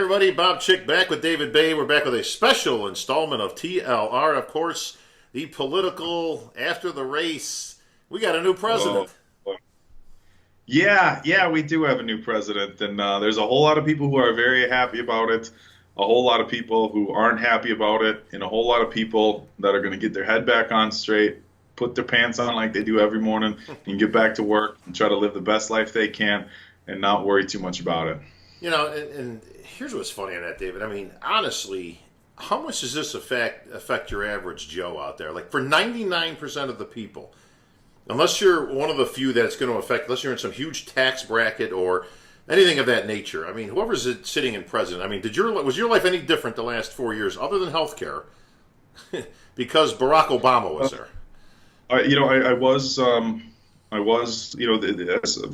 everybody, Bob Cicherillo back with David Baye. We're back with a special installment of TLR. Of course, the political after the race. We got a new president. Yeah, we do have a new president, and there's a whole lot of people who are very happy about it, a whole lot of people who aren't happy about it, and a whole lot of people that are going to get their head back on straight, put their pants on like they do every morning, and get back to work and try to live the best life they can and not worry too much about it. You know, and here's what's funny on that, David. I mean, honestly, how much does this affect your average Joe out there? Like, for 99% of the people, unless you're one of the few that it's going to affect, unless you're in some huge tax bracket or anything of that nature. I mean, whoever's sitting in president, I mean, was your life any different the last 4 years other than health care? Because Barack Obama was there. I was, as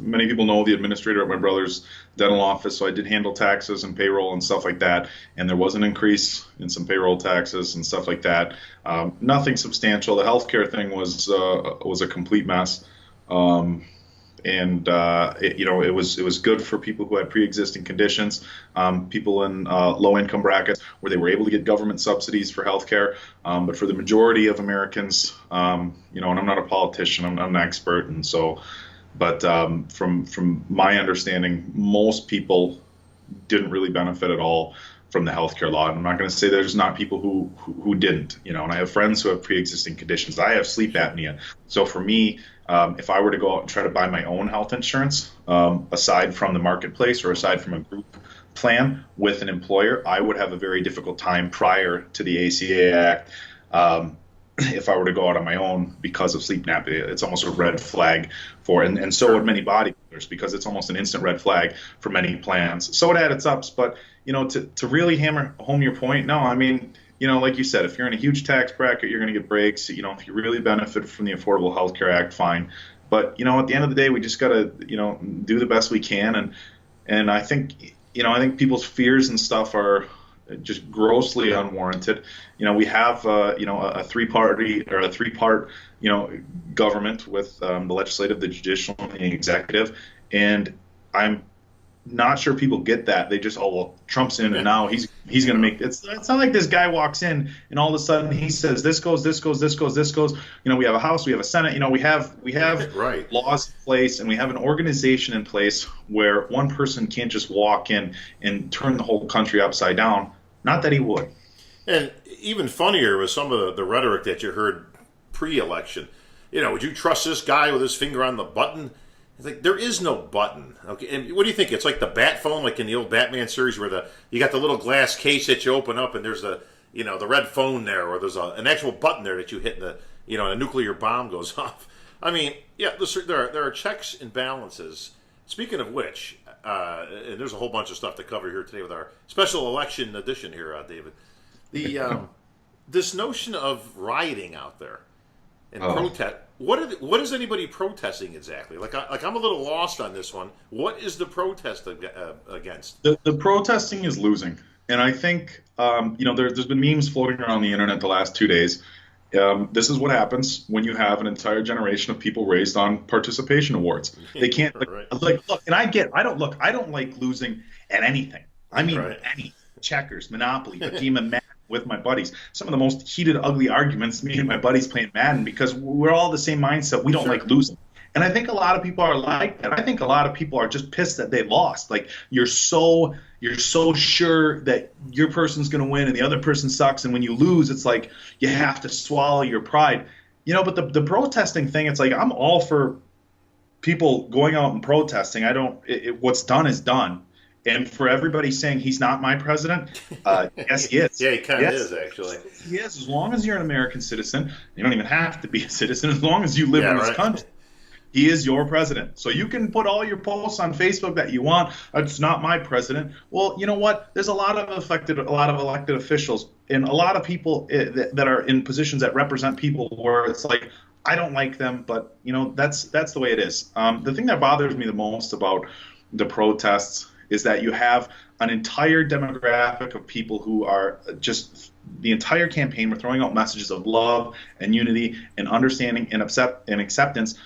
many people know, the administrator at my brother's dental office, so I did handle taxes and payroll and stuff like that, and there was an increase in some payroll taxes and stuff like that. Nothing substantial. The healthcare thing was a complete mess, it was good for people who had pre-existing conditions, people in low-income brackets where they were able to get government subsidies for healthcare. But for the majority of Americans, and I'm not a politician, I'm not an expert, and so, but from my understanding, most people didn't really benefit at all from the healthcare law. And I'm not going to say there's not people who didn't, and I have friends who have pre-existing conditions. I have sleep apnea, so for me, if I were to go out and try to buy my own health insurance, aside from the marketplace or aside from a group plan with an employer, I would have a very difficult time prior to the ACA Act if I were to go out on my own because of sleep apnea. It's almost a red flag and so would many bodybuilders, because it's almost an instant red flag for many plans. So it had its ups, but to really hammer home your point, no, I mean, like you said, if you're in a huge tax bracket, you're going to get breaks. If you really benefit from the Affordable Health Care Act, fine. But, at the end of the day, we just got to, do the best we can. And I think, people's fears and stuff are just grossly unwarranted. We have, a three-part, government with the legislative, the judicial, and the executive. And I'm not sure people get that. They just, Trump's in, and now he's going to make it's not like this guy walks in and all of a sudden he says this goes. We have a House, we have a Senate. We have right. laws in place, and we have an organization in place where one person can't just walk in and turn the whole country upside down. Not that he would. And even funnier was some of the rhetoric that you heard pre-election. Would you trust this guy with his finger on the button? It's like, there is no button. Okay, and what do you think? It's like the bat phone, like in the old Batman series, where you got the little glass case that you open up, and there's the red phone there, or there's an actual button there that you hit, and a nuclear bomb goes off. I mean, yeah, there are checks and balances. Speaking of which, and there's a whole bunch of stuff to cover here today with our special election edition here, David. This notion of rioting out there and protest. What is anybody protesting exactly? Like I'm a little lost on this one. What is the protest against? The protesting is losing, and I think there's been memes floating around the internet the last 2 days. This is what happens when you have an entire generation of people raised on participation awards. They can't look, and I don't like losing at anything. I mean, any checkers, Monopoly, the game of Madden with my buddies. Some of the most heated, ugly arguments, me and my buddies playing Madden, because we're all the same mindset. We don't like losing. And I think a lot of people are like that. I think a lot of people are just pissed that they lost. Like, you're so sure that your person's going to win and the other person sucks. And when you lose, it's like you have to swallow your pride. But the protesting thing, it's like, I'm all for people going out and protesting. What's done is done. And for everybody saying he's not my president, yes, he is. Yeah, he kind of is, actually. He is. As long as you're an American citizen, you don't even have to be a citizen. As long as you live in this country, he is your president. So you can put all your posts on Facebook that you want. It's not my president. Well, you know what? There's a lot of elected officials, and a lot of people that are in positions that represent people where it's like, I don't like them, but that's the way it is. The thing that bothers me the most about the protests is that you have an entire demographic of people who are just the entire campaign. We're throwing out messages of love and unity and understanding and acceptance.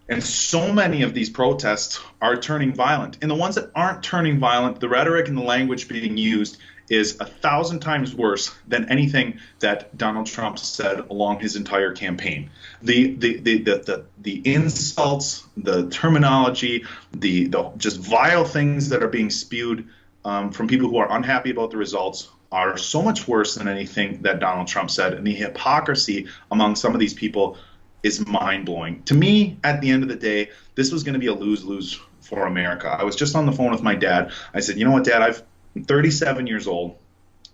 And so many of these protests are turning violent. And the ones that aren't turning violent, the rhetoric and the language being used is 1,000 times worse than anything that Donald Trump said along his entire campaign. The insults, the terminology, the just vile things that are being spewed from people who are unhappy about the results are so much worse than anything that Donald Trump said. And the hypocrisy among some of these people is mind-blowing. To me, at the end of the day, this was going to be a lose-lose for America. I was just on the phone with my dad. I said, you know what, Dad, I'm 37 years old.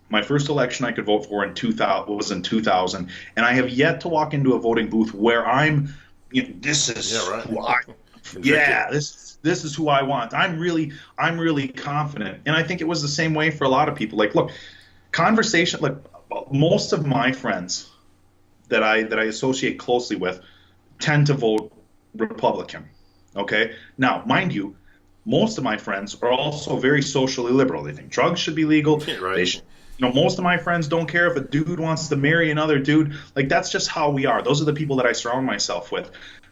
My first election I could vote for was in 2000, and I have yet to walk into a voting booth where I'm, this is who I, this is who I want. I'm really confident, and I think it was the same way for a lot of people. Like, look, conversation. Like, most of my friends that I associate closely with tend to vote Republican. Okay, now mind you, most of my friends are also very socially liberal. They think drugs should be legal. Right. They should, most of my friends don't care if a dude wants to marry another dude. Like, that's just how we are. Those are the people that I surround myself with.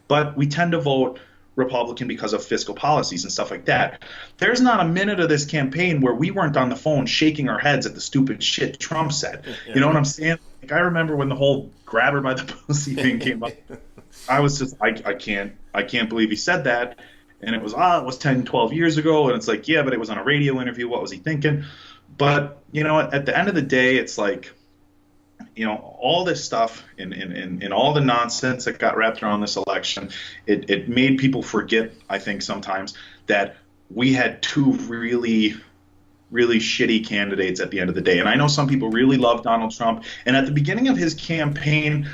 But we tend to vote Republican because of fiscal policies and stuff like that. There's not a minute of this campaign where we weren't on the phone shaking our heads at the stupid shit Trump said. Yeah. You know what I'm saying? Like, I remember when the whole grab her by the pussy thing came up. I was just, I can't believe he said that. And it was 10, 12 years ago. And it's like, yeah, but it was on a radio interview. What was he thinking? But, at the end of the day, it's like, all this stuff and all the nonsense that got wrapped around this election, it made people forget, I think, sometimes that we had two really, really shitty candidates at the end of the day. And I know some people really love Donald Trump. And at the beginning of his campaign,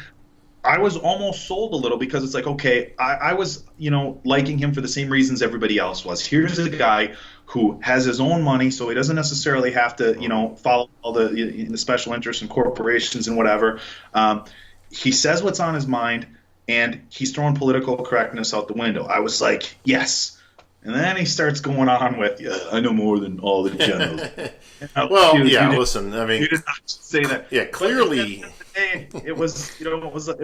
I was almost sold a little, because it's like, okay, I was, liking him for the same reasons everybody else was. Here's a guy who has his own money, so he doesn't necessarily have to, follow all the special interests and corporations and whatever. He says what's on his mind, and he's throwing political correctness out the window. I was like, yes. And then he starts going on with, I know more than all the generals. Listen, I mean, you did not say that. Yeah, clearly. It was, it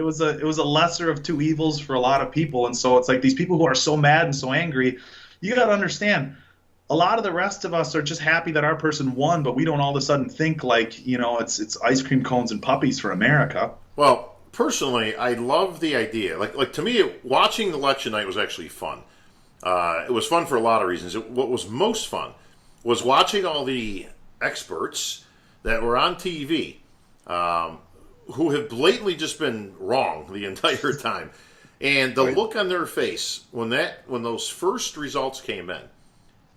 was a lesser of two evils for a lot of people. And so it's like, these people who are so mad and so angry, you got to understand, a lot of the rest of us are just happy that our person won, but we don't all of a sudden think like, it's ice cream cones and puppies for America. Well, personally, I love the idea. Like to me, watching the election night was actually fun. It was fun for a lot of reasons. What was most fun was watching all the experts that were on TV who have blatantly just been wrong the entire time. And the look on their face when those first results came in,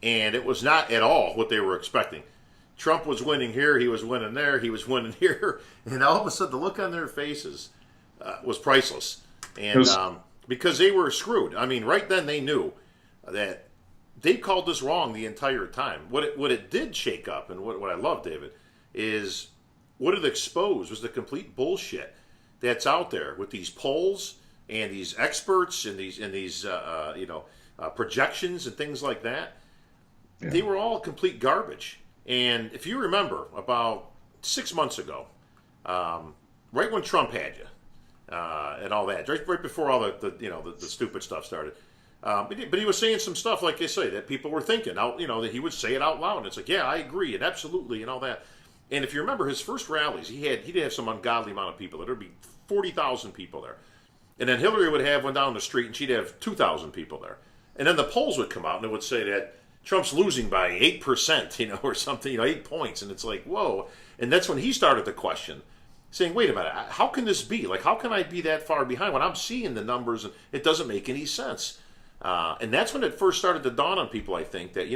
and it was not at all what they were expecting. Trump was winning here, he was winning there, he was winning here, and all of a sudden the look on their faces was priceless. And because they were screwed. I mean, right then they knew that they called this wrong the entire time. What it did shake up, and what I love, David, is what it exposed was the complete bullshit that's out there with these polls and these experts and these projections and things like that. Yeah. They were all complete garbage. And if you remember, about 6 months ago, right when Trump had you and all that, right before all the stupid stuff started, but he was saying some stuff, like I say, that people were thinking out, that he would say it out loud. And it's like, yeah, I agree, and absolutely, and all that. And if you remember his first rallies, he did have some ungodly amount of people. There would be 40,000 people there. And then Hillary would have one down the street, and she'd have 2,000 people there. And then the polls would come out, and it would say that Trump's losing by 8%, or something, 8 points. And it's like, whoa. And that's when he started to question, saying, wait a minute, how can this be? Like, how can I be that far behind when I'm seeing the numbers and it doesn't make any sense? And that's when it first started to dawn on people, I think, that,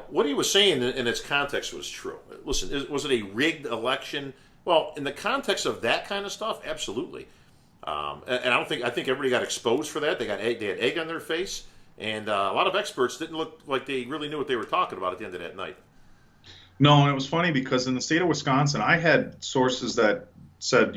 what he was saying in its context was true. Listen, was it a rigged election? Well, in the context of that kind of stuff, absolutely. And I think everybody got exposed for that. They had egg on their face. And a lot of experts didn't look like they really knew what they were talking about at the end of that night. No, and it was funny because in the state of Wisconsin, I had sources that said,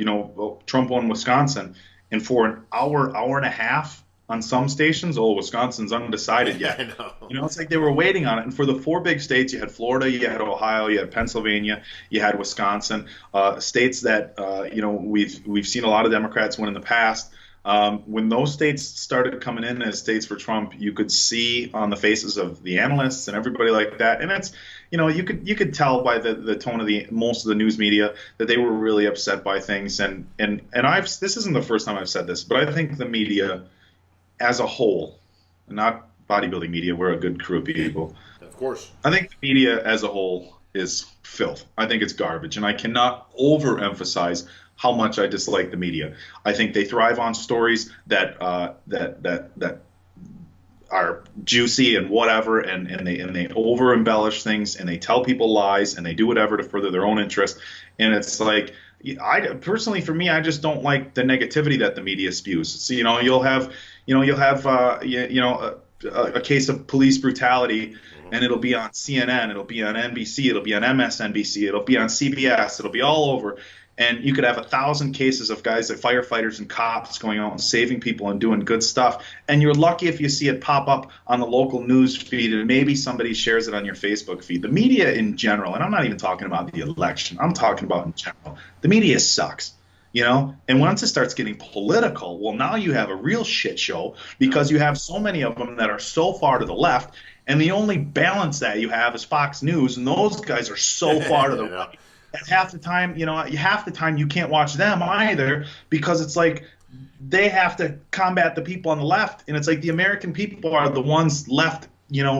Trump won Wisconsin. And for an hour and a half on some stations, Wisconsin's undecided yet. I know. It's like they were waiting on it. And for the 4 big states, you had Florida, you had Ohio, you had Pennsylvania, you had Wisconsin, states that, we've seen a lot of Democrats win in the past. When those states started coming in as states for Trump, you could see on the faces of the analysts and everybody like that, and it's, you could tell by the tone of the most of the news media that they were really upset by things. And this isn't the first time I've said this, but I think the media as a whole, not bodybuilding media, we're a good crew of people. Of course. I think the media as a whole is filth. I think it's garbage, and I cannot overemphasize how much I dislike the media. I think they thrive on stories that are juicy and whatever, and they over embellish things, and they tell people lies, and they do whatever to further their own interest. And it's like, I personally, for me, I just don't like the negativity that the media spews. So, you'll have a case of police brutality, and it'll be on CNN, it'll be on NBC, it'll be on MSNBC, it'll be on CBS, it'll be all over. And you could have 1,000 cases of guys like firefighters and cops going out and saving people and doing good stuff. And you're lucky if you see it pop up on the local news feed, and maybe somebody shares it on your Facebook feed. The media in general, and I'm not even talking about the election, I'm talking about in general, the media sucks. And once it starts getting political, well, now you have a real shit show, because you have so many of them that are so far to the left, and the only balance that you have is Fox News, and those guys are so far to the right. And half the time you can't watch them either, because it's like they have to combat the people on the left, and it's like the American people are the ones left,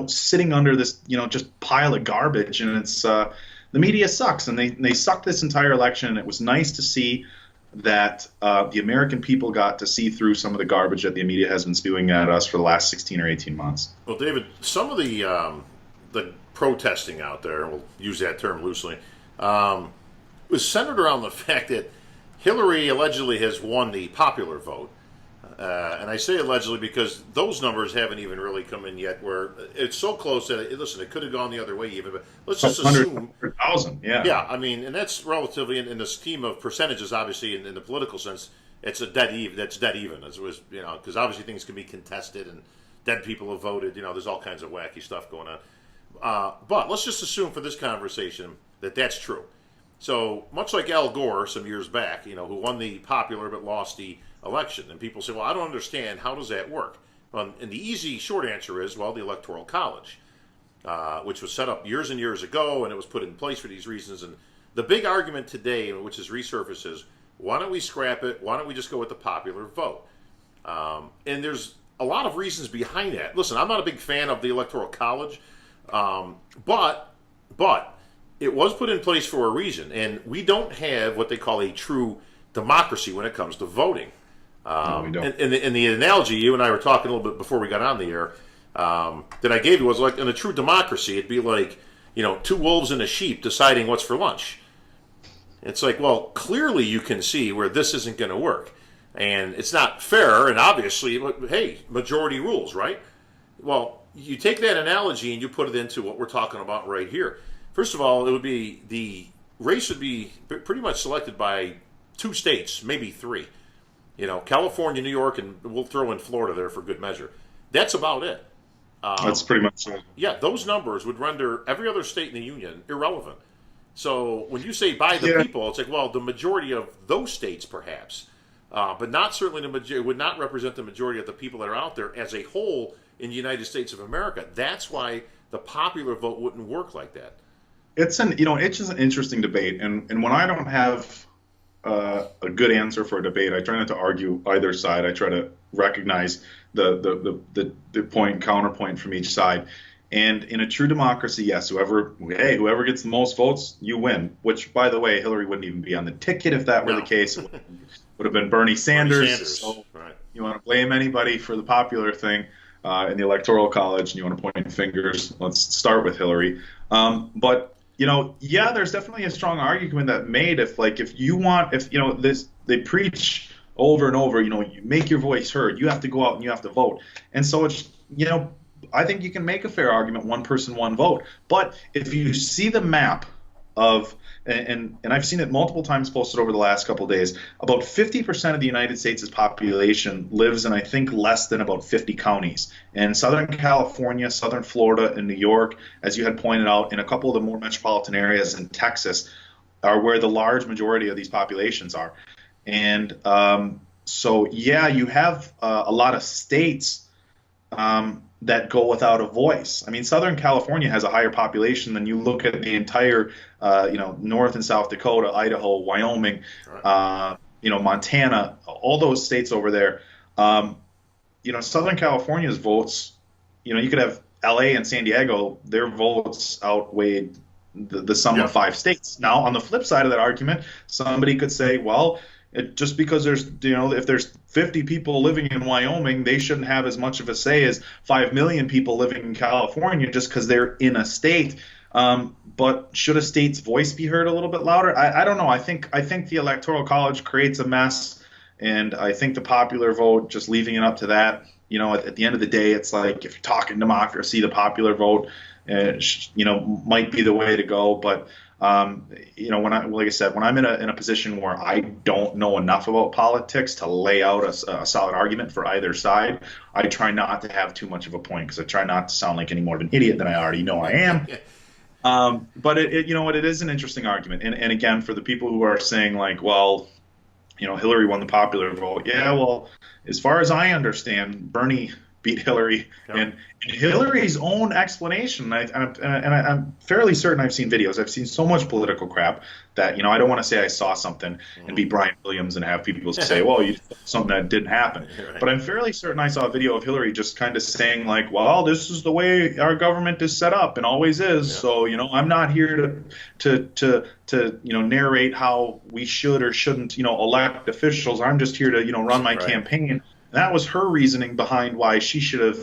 sitting under this, just pile of garbage, and it's the media sucks, and they sucked this entire election. And it was nice to see that the American people got to see through some of the garbage that the media has been spewing at us for the last 16 or 18 months. Well, David, some of the protesting out there, we'll use that term loosely, was centered around the fact that Hillary allegedly has won the popular vote. And I say allegedly because those numbers haven't even really come in yet, where it's so close that, it could have gone the other way even. But let's just assume 100,000, yeah. Yeah, I mean, and that's relatively, in the scheme of percentages, obviously, in the political sense, it's dead even. As it was, because obviously things can be contested and dead people have voted. There's all kinds of wacky stuff going on. But let's just assume for this conversation that that's true. So much like Al Gore some years back, who won the popular but lost the election, and people say, well, I don't understand, how does that work? Well, and the easy short answer is, well, the Electoral College, which was set up years and years ago, and it was put in place for these reasons. And the big argument today, which is resurfaced, is why don't we scrap it? Why don't we just go with the popular vote? And there's a lot of reasons behind that. Listen, I'm not a big fan of the Electoral College, but it was put in place for a reason, and we don't have what they call a true democracy when it comes to voting. No, we don't. And the analogy you and I were talking a little bit before we got on the air that I gave you was like, in a true democracy, it'd be like, two wolves and a sheep deciding what's for lunch. It's like, well, clearly you can see where this isn't going to work, and it's not fair. And obviously, hey, majority rules, right? Well, you take that analogy and you put it into what we're talking about right here. First of all, the race would be pretty much selected by 2 states, maybe 3. California, New York, and we'll throw in Florida there for good measure. That's about it. That's pretty much it. Yeah, those numbers would render every other state in the union irrelevant. So when you say by the people, it's like, well, the majority of those states perhaps, but not certainly the majority. It would not represent the majority of the people that are out there as a whole in the United States of America. That's why the popular vote wouldn't work like that. It's just an interesting debate, and when I don't have a good answer for a debate, I try not to argue either side. I try to recognize the point and counterpoint from each side. And in a true democracy, yes, whoever gets the most votes, you win. Which, by the way, Hillary wouldn't even be on the ticket if that were the case. It would have been Bernie Sanders. So right. You want to blame anybody for the popular thing in the Electoral College, and you want to point fingers, let's start with Hillary. But there's definitely a strong argument that made if they preach over and over, you make your voice heard, you have to go out and you have to vote. And so it's, I think you can make a fair argument, one person, one vote. But if you see the map of, and I've seen it multiple times posted over the last couple of days, about 50% of the United States' population lives in, I think, less than about 50 counties. And Southern California, Southern Florida, and New York, as you had pointed out, in a couple of the more metropolitan areas in Texas, are where the large majority of these populations are. And So yeah, you have a lot of states that go without a voice. I mean, Southern California has a higher population than you look at the entire, North and South Dakota, Idaho, Wyoming, Right. Montana, all those states over there. Um, Southern California's votes, you could have LA and San Diego, their votes outweighed the sum of Yep. 5 states. Now, on the flip side of that argument, somebody could say, well, just because if there's 50 people living in Wyoming, they shouldn't have as much of a say as 5 million people living in California just because they're in a state. But should a state's voice be heard a little bit louder? I don't know. I think the Electoral College creates a mess, and I think the popular vote, just leaving it up to that, at the end of the day, it's like if you're talking democracy, the popular vote, might be the way to go. But like I said, when I'm in a position where I don't know enough about politics to lay out a solid argument for either side, I try not to have too much of a point because I try not to sound like any more of an idiot than I already know I am. But it is an interesting argument. And again, for the people who are saying like, well, Hillary won the popular vote. Yeah, well, as far as I understand, Bernie beat Hillary, Yep. and Hillary's own explanation. I'm fairly certain I've seen videos. I've seen so much political crap that I don't want to say I saw something and be Brian Williams and have people say, "Well, you saw something that didn't happen." Right. But I'm fairly certain I saw a video of Hillary just kind of saying like, "Well, this is the way our government is set up and always is. Yeah. So I'm not here to narrate how we should or shouldn't elect officials. I'm just here to run my Right. campaign." That was her reasoning behind why she should have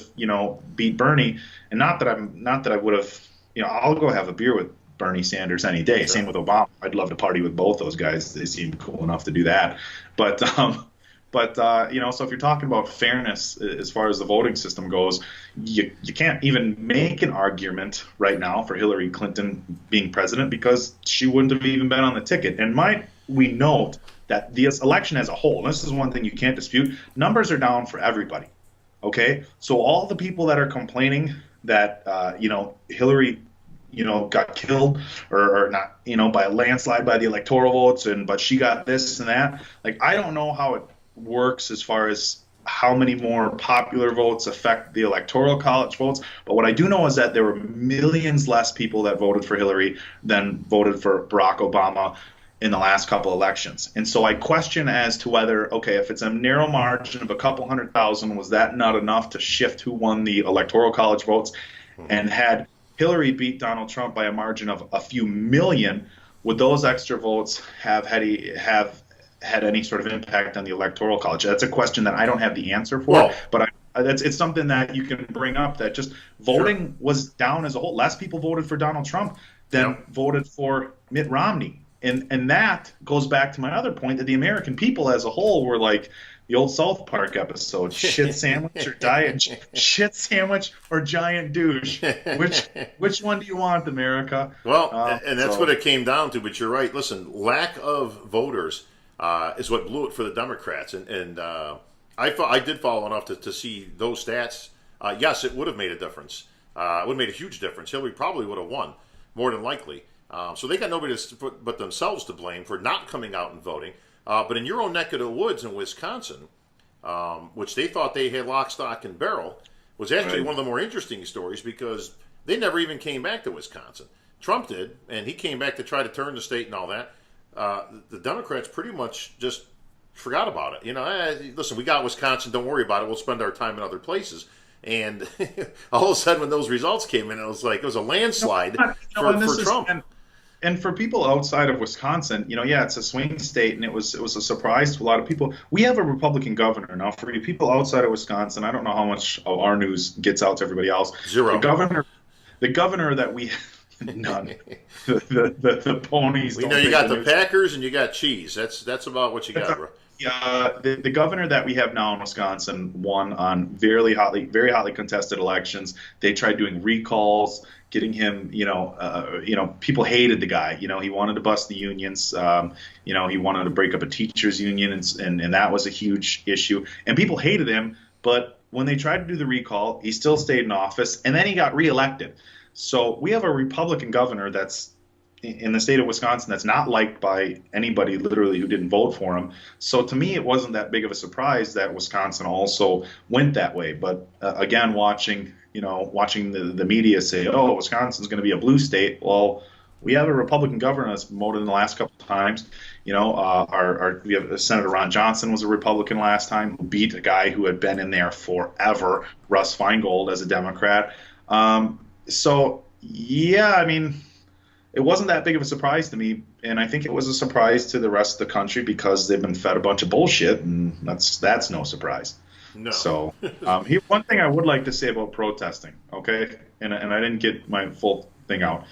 beat Bernie. And not that I would have I'll go have a beer with Bernie Sanders any day. Sure. Same with Obama. I'd love to party with both those guys. They seem cool enough to do that. But so if you're talking about fairness as far as the voting system goes, you can't even make an argument right now for Hillary Clinton being president because she wouldn't have even been on the ticket. And we note that this election as a whole, and this is one thing you can't dispute, numbers are down for everybody. Okay, so all the people that are complaining that Hillary got killed or not by a landslide by the electoral votes, but she got this and that. Like, I don't know how it works as far as how many more popular votes affect the electoral college votes, but what I do know is that there were millions less people that voted for Hillary than voted for Barack Obama in the last couple elections. And so I question as to whether, okay, if it's a narrow margin of a couple 100,000, was that not enough to shift who won the electoral college votes? And had Hillary beat Donald Trump by a margin of a few million, would those extra votes have had any sort of impact on the electoral college? That's a question that I don't have the answer for, Well, but it's something that you can bring up, that just voting was down as a whole. Less people voted for Donald Trump than voted for Mitt Romney. And that goes back to my other point, that the American people as a whole were like the old South Park episode, shit sandwich or giant douche. Which one do you want, America? Well, and that's what it came down to. But you're right. Listen, lack of voters is what blew it for the Democrats. And I did follow enough to see those stats. Yes, it would have made a difference. It would have made a huge difference. Hillary probably would have won, more than likely. So they got nobody but themselves to blame for not coming out and voting. But in your own neck of the woods in Wisconsin, which they thought they had lock, stock, and barrel, was actually one of the more interesting stories because they never even came back to Wisconsin. Trump did, and he came back to try to turn the state and all that. The Democrats pretty much just forgot about it. Listen, we got Wisconsin, don't worry about it. We'll spend our time in other places. And all of a sudden, when those results came in, it was like it was a landslide for Trump. And for people outside of Wisconsin, it's a swing state, and it was a surprise to a lot of people. We have a Republican governor now. For people outside of Wisconsin, I don't know how much of our news gets out to everybody else. Zero. The governor that we none. The ponies. We know you got the Packers and you got cheese. That's about what you got, bro. The governor that we have now in Wisconsin won on very hotly contested elections. They tried doing recalls, getting him, people hated the guy. He wanted to bust the unions. He wanted to break up a teachers union, and that was a huge issue. And people hated him, but when they tried to do the recall, he still stayed in office, and then he got reelected. So we have a Republican governor that's in the state of Wisconsin that's not liked by anybody literally who didn't vote for him. So to me, it wasn't that big of a surprise that Wisconsin also went that way. But again, watching the media say, oh, Wisconsin's going to be a blue state. Well, we have a Republican governor that's voted in the last couple of times. We have Senator Ron Johnson was a Republican last time, who beat a guy who had been in there forever, Russ Feingold, as a Democrat. So yeah, I mean, it wasn't that big of a surprise to me, and I think it was a surprise to the rest of the country because they've been fed a bunch of bullshit, and that's no surprise. No. So one thing I would like to say about protesting, okay, and I didn't get my full thing out.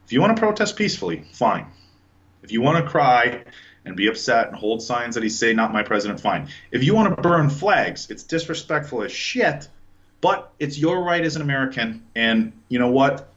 If you want to protest peacefully, fine. If you want to cry and be upset and hold signs that he say, not my president, fine. If you want to burn flags, it's disrespectful as shit, but it's your right as an American, and you know what?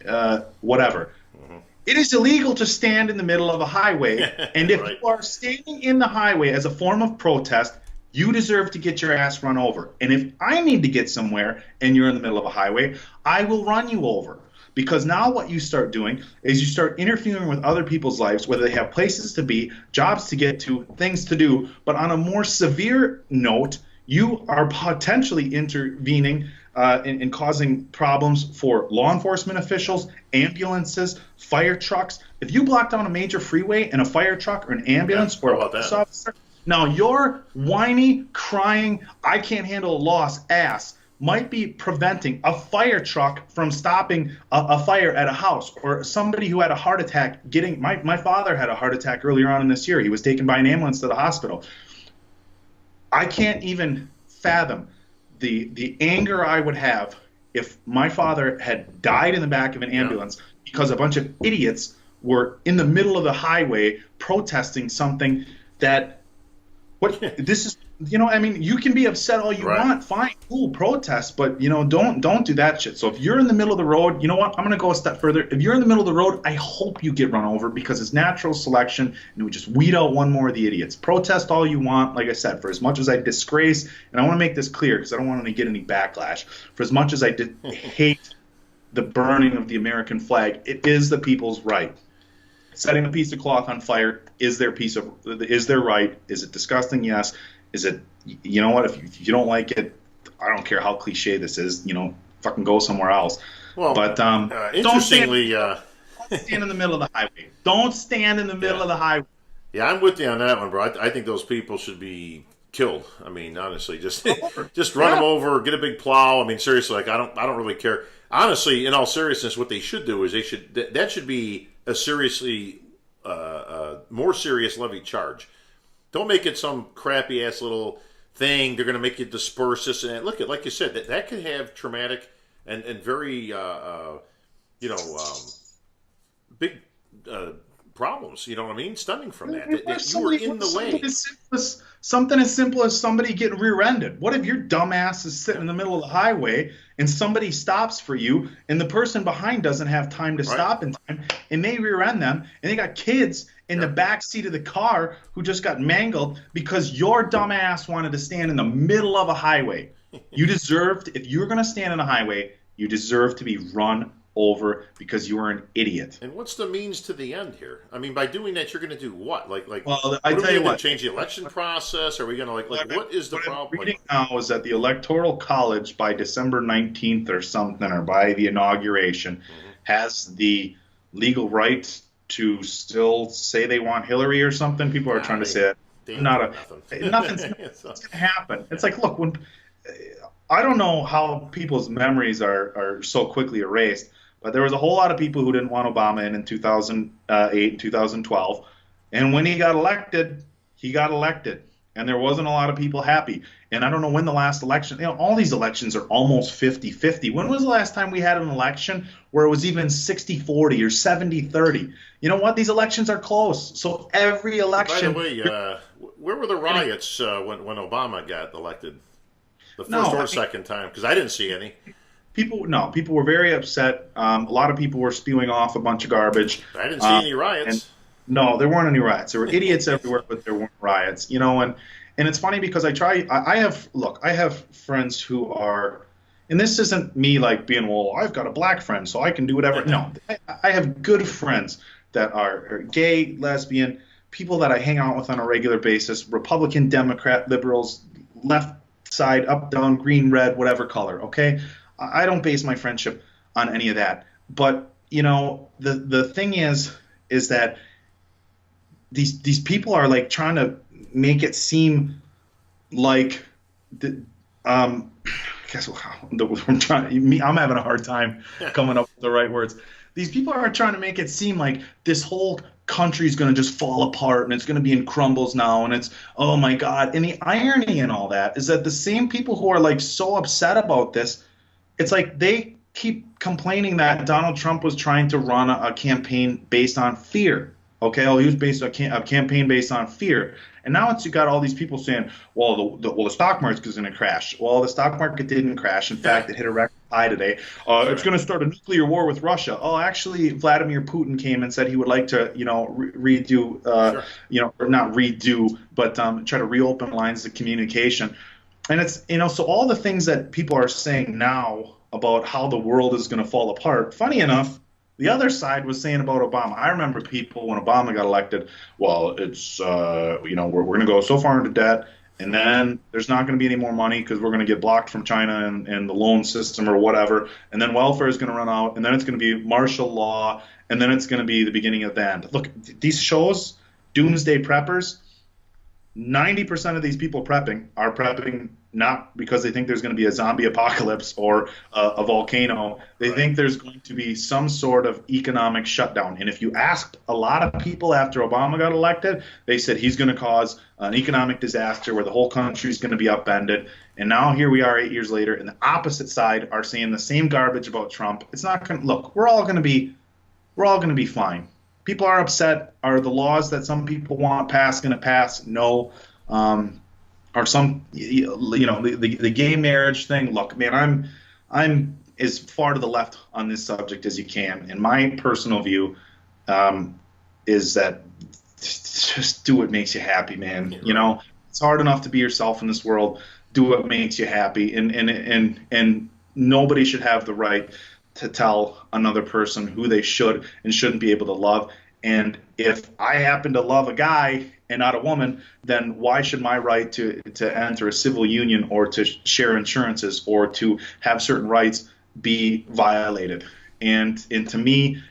Whatever. Mm-hmm. It is illegal to stand in the middle of a highway, and if right. you are standing in the highway as a form of protest, you deserve to get your ass run over. And if I need to get somewhere and you're in the middle of a highway, I will run you over. Because now what you start doing is you start interfering with other people's lives, whether they have places to be, jobs to get to, things to do. But on a more severe note, you are potentially intervening and causing problems for law enforcement officials, ambulances, fire trucks. If you block down a major freeway and a fire truck or an ambulance or a police officer, now your whiny, crying, I can't handle a loss ass might be preventing a fire truck from stopping a fire at a house, or somebody who had a heart attack getting. My father had a heart attack earlier on in this year. He was taken by an ambulance to the hospital. I can't even fathom the anger I would have if my father had died in the back of an ambulance because a bunch of idiots were in the middle of the highway protesting something that this is. I mean, you can be upset all you want, fine, cool, protest, but don't do that shit. So if you're in the middle of the road, you know what? I'm gonna go a step further. If you're in the middle of the road, I hope you get run over because it's natural selection, and we just weed out one more of the idiots. Protest all you want, like I said. For as much as I disgrace, and I want to make this clear because I don't want to get any backlash. For as much as I hate the burning of the American flag, it is the people's right. Setting a piece of cloth on fire is their right. Is it disgusting? Yes. Is it, you know what, if you don't like it, I don't care how cliche this is, fucking go somewhere else. Well, but interestingly, don't stand in the middle of the highway. Don't stand in the middle of the highway. Yeah, I'm with you on that one, bro. I think those people should be killed. I mean, honestly, just run them over, get a big plow. I mean, seriously, I don't really care. Honestly, in all seriousness, what they should do is that should be a seriously more serious levy charge. Don't make it some crappy ass little thing. They're going to make you disperse this and that. Look, like you said, that could have traumatic and very big problems. You know what I mean? Stemming from that you were in the way. Something as simple as somebody getting rear-ended. What if your dumbass is sitting in the middle of the highway and somebody stops for you and the person behind doesn't have time to stop in time and they rear-end them and they got kids in the back seat of the car who just got mangled because your dumbass wanted to stand in the middle of a highway. You deserved, if you're going to stand in a highway, you deserve to be run over because you were an idiot. And what's the means to the end here? I mean, by doing that, you're going to do what? Well, I tell you what, change the election process? Are we going to what is the problem? What I'm reading now is that the Electoral College by December 19th or something, or by the inauguration, has the legal right to still say they want Hillary or something. People are trying to say that. Nothing's going to happen. It's like, look, when I don't know how people's memories are so quickly erased, but there was a whole lot of people who didn't want Obama in 2008 and 2012. And when he got elected, And there wasn't a lot of people happy. And I don't know when the last election, all these elections are almost 50-50. When was the last time we had an election where it was even 60-40 or 70-30? You know what? These elections are close. So every election. By the way, where were the riots when Obama got elected? The first or second time? Because I didn't see any. People were very upset. A lot of people were spewing off a bunch of garbage. I didn't see any riots. No, there weren't any riots. There were idiots everywhere, but there weren't riots. And it's funny because I have friends who are, and this isn't me like being, well, I've got a black friend, so I can do whatever. No, I have good friends that are gay, lesbian, people that I hang out with on a regular basis, Republican, Democrat, liberals, left side, up, down, green, red, whatever color, okay? I don't base my friendship on any of that. But, you know, the thing is that these people are like trying to make it seem like I guess I'm having a hard time coming up with the right words. These people are trying to make it seem like this whole country is going to just fall apart and it's going to be in crumbles now, and it's, oh my God. And the irony in all that is that the same people who are like so upset about this, it's like they keep complaining that Donald Trump was trying to run a campaign based on fear. Okay, well, he was based on a campaign based on fear. And now you got all these people saying, well, the stock market is going to crash. Well, the stock market didn't crash. In fact, it hit a record high today. It's going to start a nuclear war with Russia. Oh, actually, Vladimir Putin came and said he would like to, redo, or not redo, but try to reopen lines of communication. And it's, so all the things that people are saying now about how the world is going to fall apart, funny enough, the other side was saying about Obama. I remember people when Obama got elected, well, it's, we're going to go so far into debt, and then there's not going to be any more money because we're going to get blocked from China and the loan system or whatever, and then welfare is going to run out, and then it's going to be martial law, and then it's going to be the beginning of the end. Look, these shows, Doomsday Preppers, 90% of these people are prepping not because they think there's going to be a zombie apocalypse or a volcano. They think there's going to be some sort of economic shutdown. And if you asked a lot of people after Obama got elected, they said he's going to cause an economic disaster where the whole country is going to be upended. And now here we are 8 years later, and the opposite side are saying the same garbage about Trump. It's not going to look. We're all going to be fine. People are upset. Are the laws that some people want passed going to pass? No. Are some, the gay marriage thing? Look, man, I'm as far to the left on this subject as you can. And my personal view is that just do what makes you happy, man. Yeah. It's hard enough to be yourself in this world. Do what makes you happy, and nobody should have the right to tell another person who they should and shouldn't be able to love. And if I happen to love a guy and not a woman, then why should my right to enter a civil union or to share insurances or to have certain rights be violated? And to me,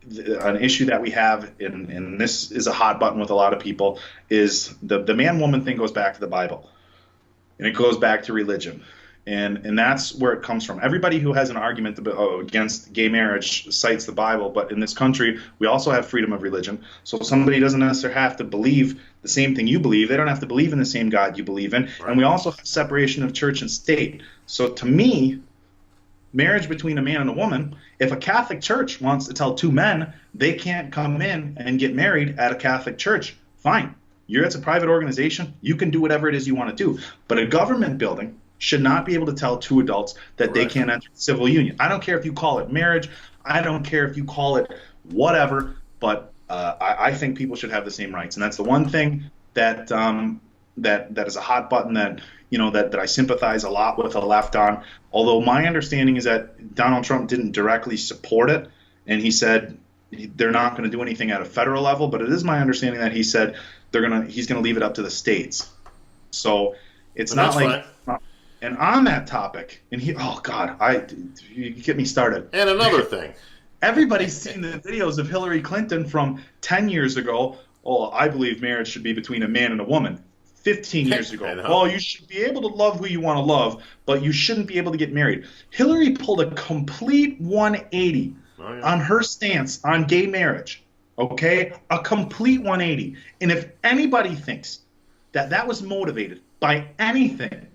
an issue that we have, and this is a hot button with a lot of people, is the man-woman thing goes back to the Bible, and it goes back to religion. And that's where it comes from. Everybody who has an argument against gay marriage cites the Bible, but in this country, we also have freedom of religion. So somebody doesn't necessarily have to believe the same thing you believe. They don't have to believe in the same God you believe in. Right. And we also have separation of church and state. So to me, marriage between a man and a woman, if a Catholic church wants to tell two men they can't come in and get married at a Catholic church, fine. It's a private organization. You can do whatever it is you want to do. But a government building should not be able to tell two adults that they can't enter a civil union. I don't care if you call it marriage. I don't care if you call it whatever, but I think people should have the same rights. And that's the one thing that that is a hot button that I sympathize a lot with the left on. Although my understanding is that Donald Trump didn't directly support it, and he said they're not going to do anything at a federal level. But it is my understanding that he said he's going to leave it up to the states. So it's not like. Fine. And on that topic, and you get me started. And another thing. Everybody's seen the videos of Hillary Clinton from 10 years ago. Oh, I believe marriage should be between a man and a woman. 15 years ago. Well, you should be able to love who you want to love, but you shouldn't be able to get married. Hillary pulled a complete 180 on her stance on gay marriage. Okay? A complete 180. And if anybody thinks that was motivated by anything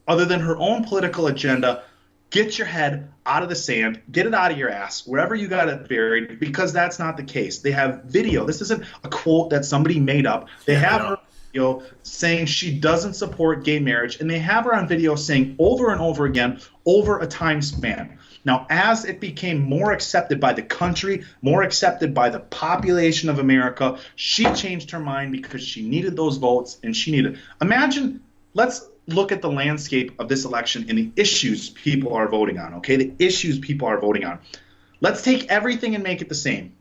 other than her own political agenda, get your head out of the sand, get it out of your ass, wherever you got it buried, because that's not the case. They have video. This isn't a quote that somebody made up. They have her video saying she doesn't support gay marriage, and they have her on video saying over and over again, over a time span. Now, as it became more accepted by the country, more accepted by the population of America, she changed her mind because she needed those votes, and she needed. Imagine, let's look at the landscape of this election and the issues people are voting on, okay? The issues people are voting on. Let's take everything and make it the same.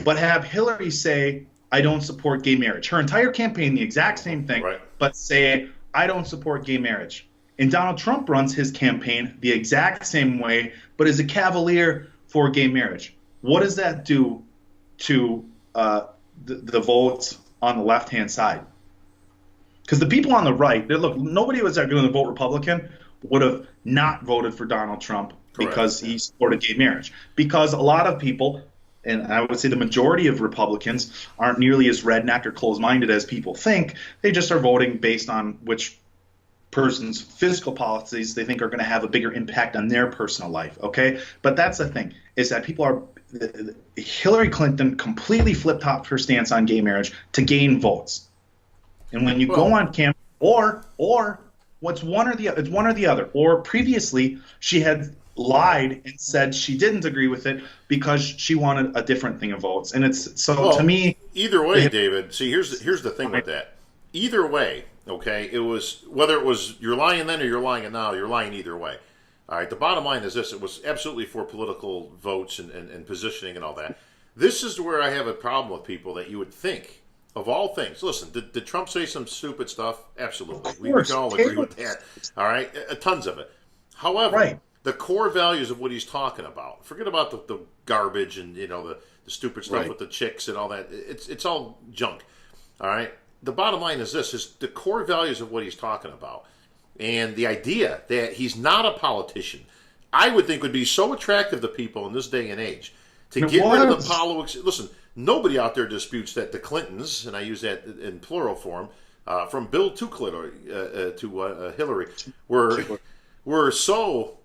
but have Hillary say, I don't support gay marriage. Her entire campaign, the exact same thing, Right. but say, I don't support gay marriage. And Donald Trump runs his campaign the exact same way, but is a cavalier for gay marriage. What does that do to the votes on the left-hand side? Because the people on the right, look, nobody was going to vote Republican would have not voted for Donald Trump because he supported gay marriage. Because a lot of people, and I would say the majority of Republicans, aren't nearly as redneck or closed-minded as people think. They just are voting based on which person's fiscal policies they think are going to have a bigger impact on their personal life, okay? But that's the thing, is that people are – Hillary Clinton completely flip-flopped her stance on gay marriage to gain votes. And when you go on campaign – or what's one or the other. Or previously she had lied and said she didn't agree with it because she wanted a different thing of votes. And it's – so to me – either way, David, see, here's the thing with that. Either way – okay, it was whether it was you're lying then or you're lying now, you're lying either way. All right, the bottom line is this: it was absolutely for political votes and positioning and all that. This is where I have a problem with people that you would think of all things. Listen, did Trump say some stupid stuff? Absolutely, we can all agree with that. All right, tons of it. However, the core values of what he's talking about. Forget about the garbage and the stupid stuff with the chicks and all that. It's all junk. All right. The bottom line is this, is the core values of what he's talking about. And the idea that he's not a politician, I would think would be so attractive to people in this day and age. To get rid of the politics. Listen, nobody out there disputes that the Clintons, and I use that in plural form, from Bill to Hillary, were so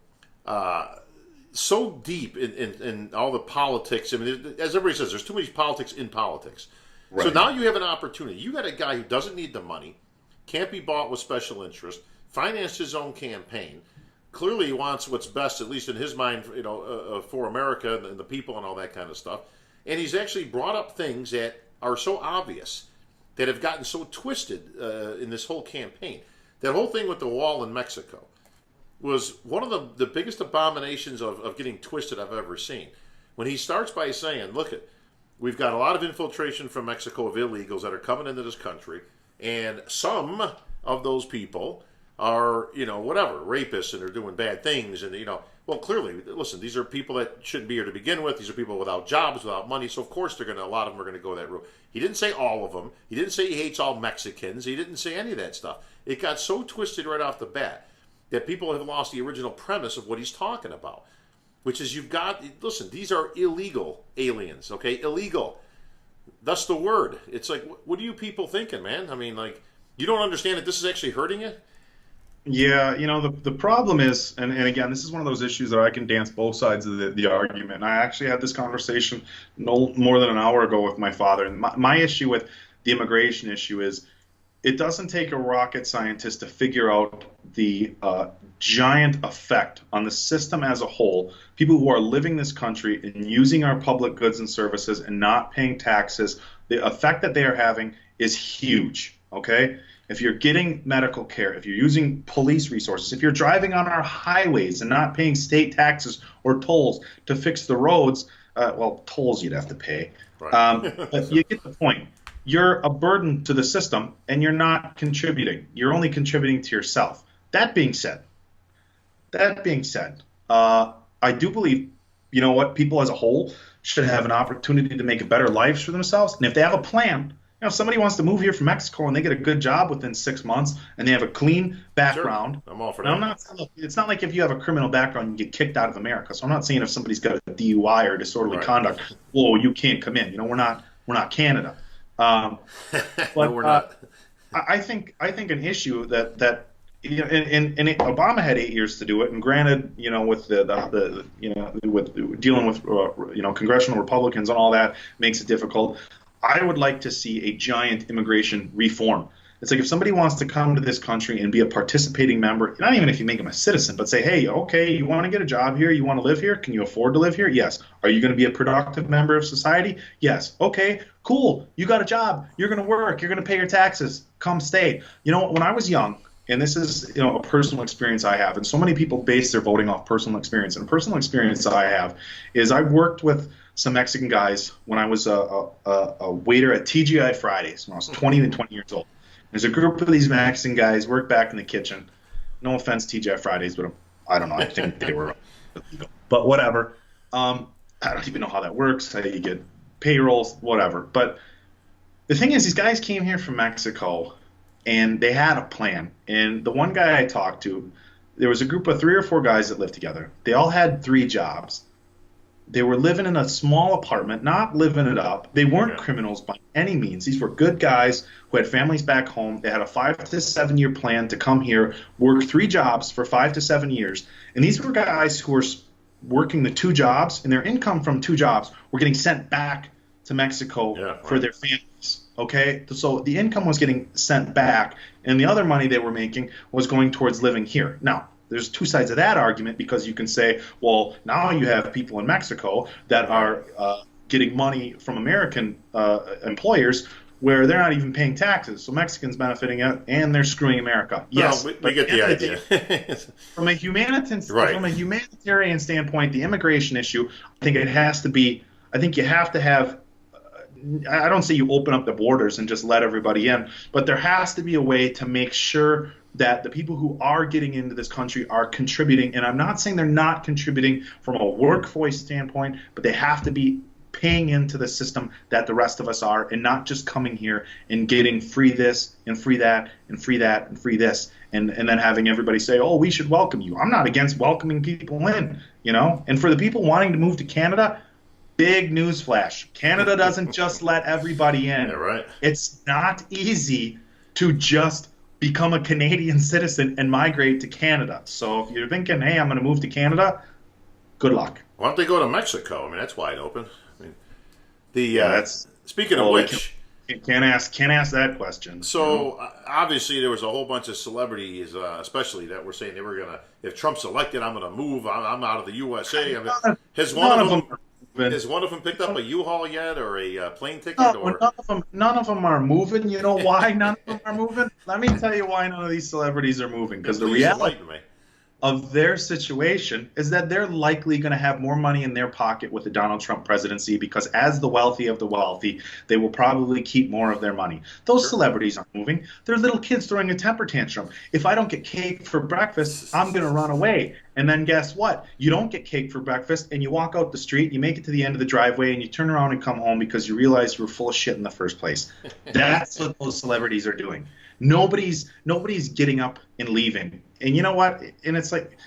deep in all the politics. I mean, as everybody says, there's too much politics in politics. Right. So now you have an opportunity. You got a guy who doesn't need the money, can't be bought with special interest, financed his own campaign. Clearly, he wants what's best, at least in his mind, for America and the people and all that kind of stuff. And he's actually brought up things that are so obvious, that have gotten so twisted in this whole campaign. That whole thing with the wall in Mexico was one of the biggest abominations of getting twisted I've ever seen. When he starts by saying, look at. We've got a lot of infiltration from Mexico of illegals that are coming into this country, and some of those people are, whatever, rapists and are doing bad things, and, well, clearly, listen, these are people that shouldn't be here to begin with. These are people without jobs, without money, so of course a lot of them are going to go that route. He didn't say all of them. He didn't say he hates all Mexicans. He didn't say any of that stuff. It got so twisted right off the bat that people have lost the original premise of what he's talking about. Which is listen, these are illegal aliens, okay? Illegal. That's the word. It's like, what are you people thinking, man? I mean, like, you don't understand that this is actually hurting you? Yeah, the problem is, and again, this is one of those issues that I can dance both sides of the argument. And I actually had this conversation no more than an hour ago with my father. And my issue with the immigration issue is it doesn't take a rocket scientist to figure out the giant effect on the system as a whole. People who are living this country and using our public goods and services and not paying taxes, the effect that they are having is huge, okay? If you're getting medical care, if you're using police resources, if you're driving on our highways and not paying state taxes or tolls to fix the roads, well, tolls you'd have to pay. Right. But you get the point. You're a burden to the system, and you're not contributing. You're only contributing to yourself. That being said, I do believe, people as a whole should have an opportunity to make better lives for themselves. And if they have a plan, if somebody wants to move here from Mexico and they get a good job within 6 months and they have a clean background, sure. I'm all for that. It's not like if you have a criminal background, you get kicked out of America. So I'm not saying if somebody's got a DUI or disorderly conduct, whoa, you can't come in. We're not Canada. But no, we're not. I think an issue that and Obama had 8 years to do it, and granted, with with dealing with congressional Republicans and all that makes it difficult. I would like to see a giant immigration reform. It's like if somebody wants to come to this country and be a participating member, not even if you make them a citizen, but say, hey, okay, you want to get a job here? You want to live here? Can you afford to live here? Yes. Are you going to be a productive member of society? Yes. Okay, cool. You got a job. You're going to work. You're going to pay your taxes. Come stay. When I was young, and this is a personal experience I have, and so many people base their voting off personal experience. And a personal experience that I have is I worked with some Mexican guys when I was a waiter at TGI Fridays when I was 20 years old. There's a group of these Mexican guys work back in the kitchen. No offense, TGI Fridays, but I don't know. I think they were illegal. But whatever. I don't even know how that works, how you get payrolls, whatever. But the thing is, these guys came here from Mexico, and they had a plan. And the one guy I talked to, there was a group of 3 or 4 guys that lived together. They all had 3 jobs. They were living in a small apartment, not living it up. They weren't criminals by any means. These were good guys who had families back home. They had a 5 to 7 year plan to come here, work 3 jobs for 5 to 7 years. And these were guys who were working the 2 jobs, and their income from 2 jobs were getting sent back to Mexico for their families. Okay? So the income was getting sent back, and the other money they were making was going towards living here. Now, there's 2 sides of that argument, because you can say, well, now you have people in Mexico that are getting money from American employers where they're not even paying taxes. So Mexicans benefiting it, and they're screwing America. Yes, we get the idea. From a humanitarian standpoint, the immigration issue, I think it has to be, I think you have to have, I don't say you open up the borders and just let everybody in, but there has to be a way to make sure that the people who are getting into this country are contributing. And I'm not saying they're not contributing from a workforce standpoint, but they have to be paying into the system that the rest of us are, and not just coming here and getting free this and free that and free that and free this, and then having everybody say, oh, we should welcome you. I'm not against welcoming people in, you know. And for the people wanting to move to Canada, big news flash. Canada doesn't just let everybody in. Yeah, right. It's not easy to just become a Canadian citizen and migrate to Canada. So if you're thinking, hey, I'm going to move to Canada, good luck. Why don't they go to Mexico? I mean, that's wide open. I mean, speaking of which, can't ask that question. So obviously there was a whole bunch of celebrities, especially that were saying they were gonna, if Trump's elected, I'm gonna move. I'm out of the USA. I mean, has one of them picked up a U-Haul yet, or a plane ticket? Or none of them are moving. You know why none of them are moving? Let me tell you why none of these celebrities are moving. Because the reality of their situation is that they're likely going to have more money in their pocket with the Donald Trump presidency, because as the wealthy of the wealthy, they will probably keep more of their money. Those celebrities aren't moving. They're little kids throwing a temper tantrum. If I don't get cake for breakfast, I'm going to run away. And then guess what? You don't get cake for breakfast, and you walk out the street, you make it to the end of the driveway, and you turn around and come home because you realize you were full of shit in the first place. That's what those celebrities are doing. Nobody's getting up and leaving. And you know what? And it's like,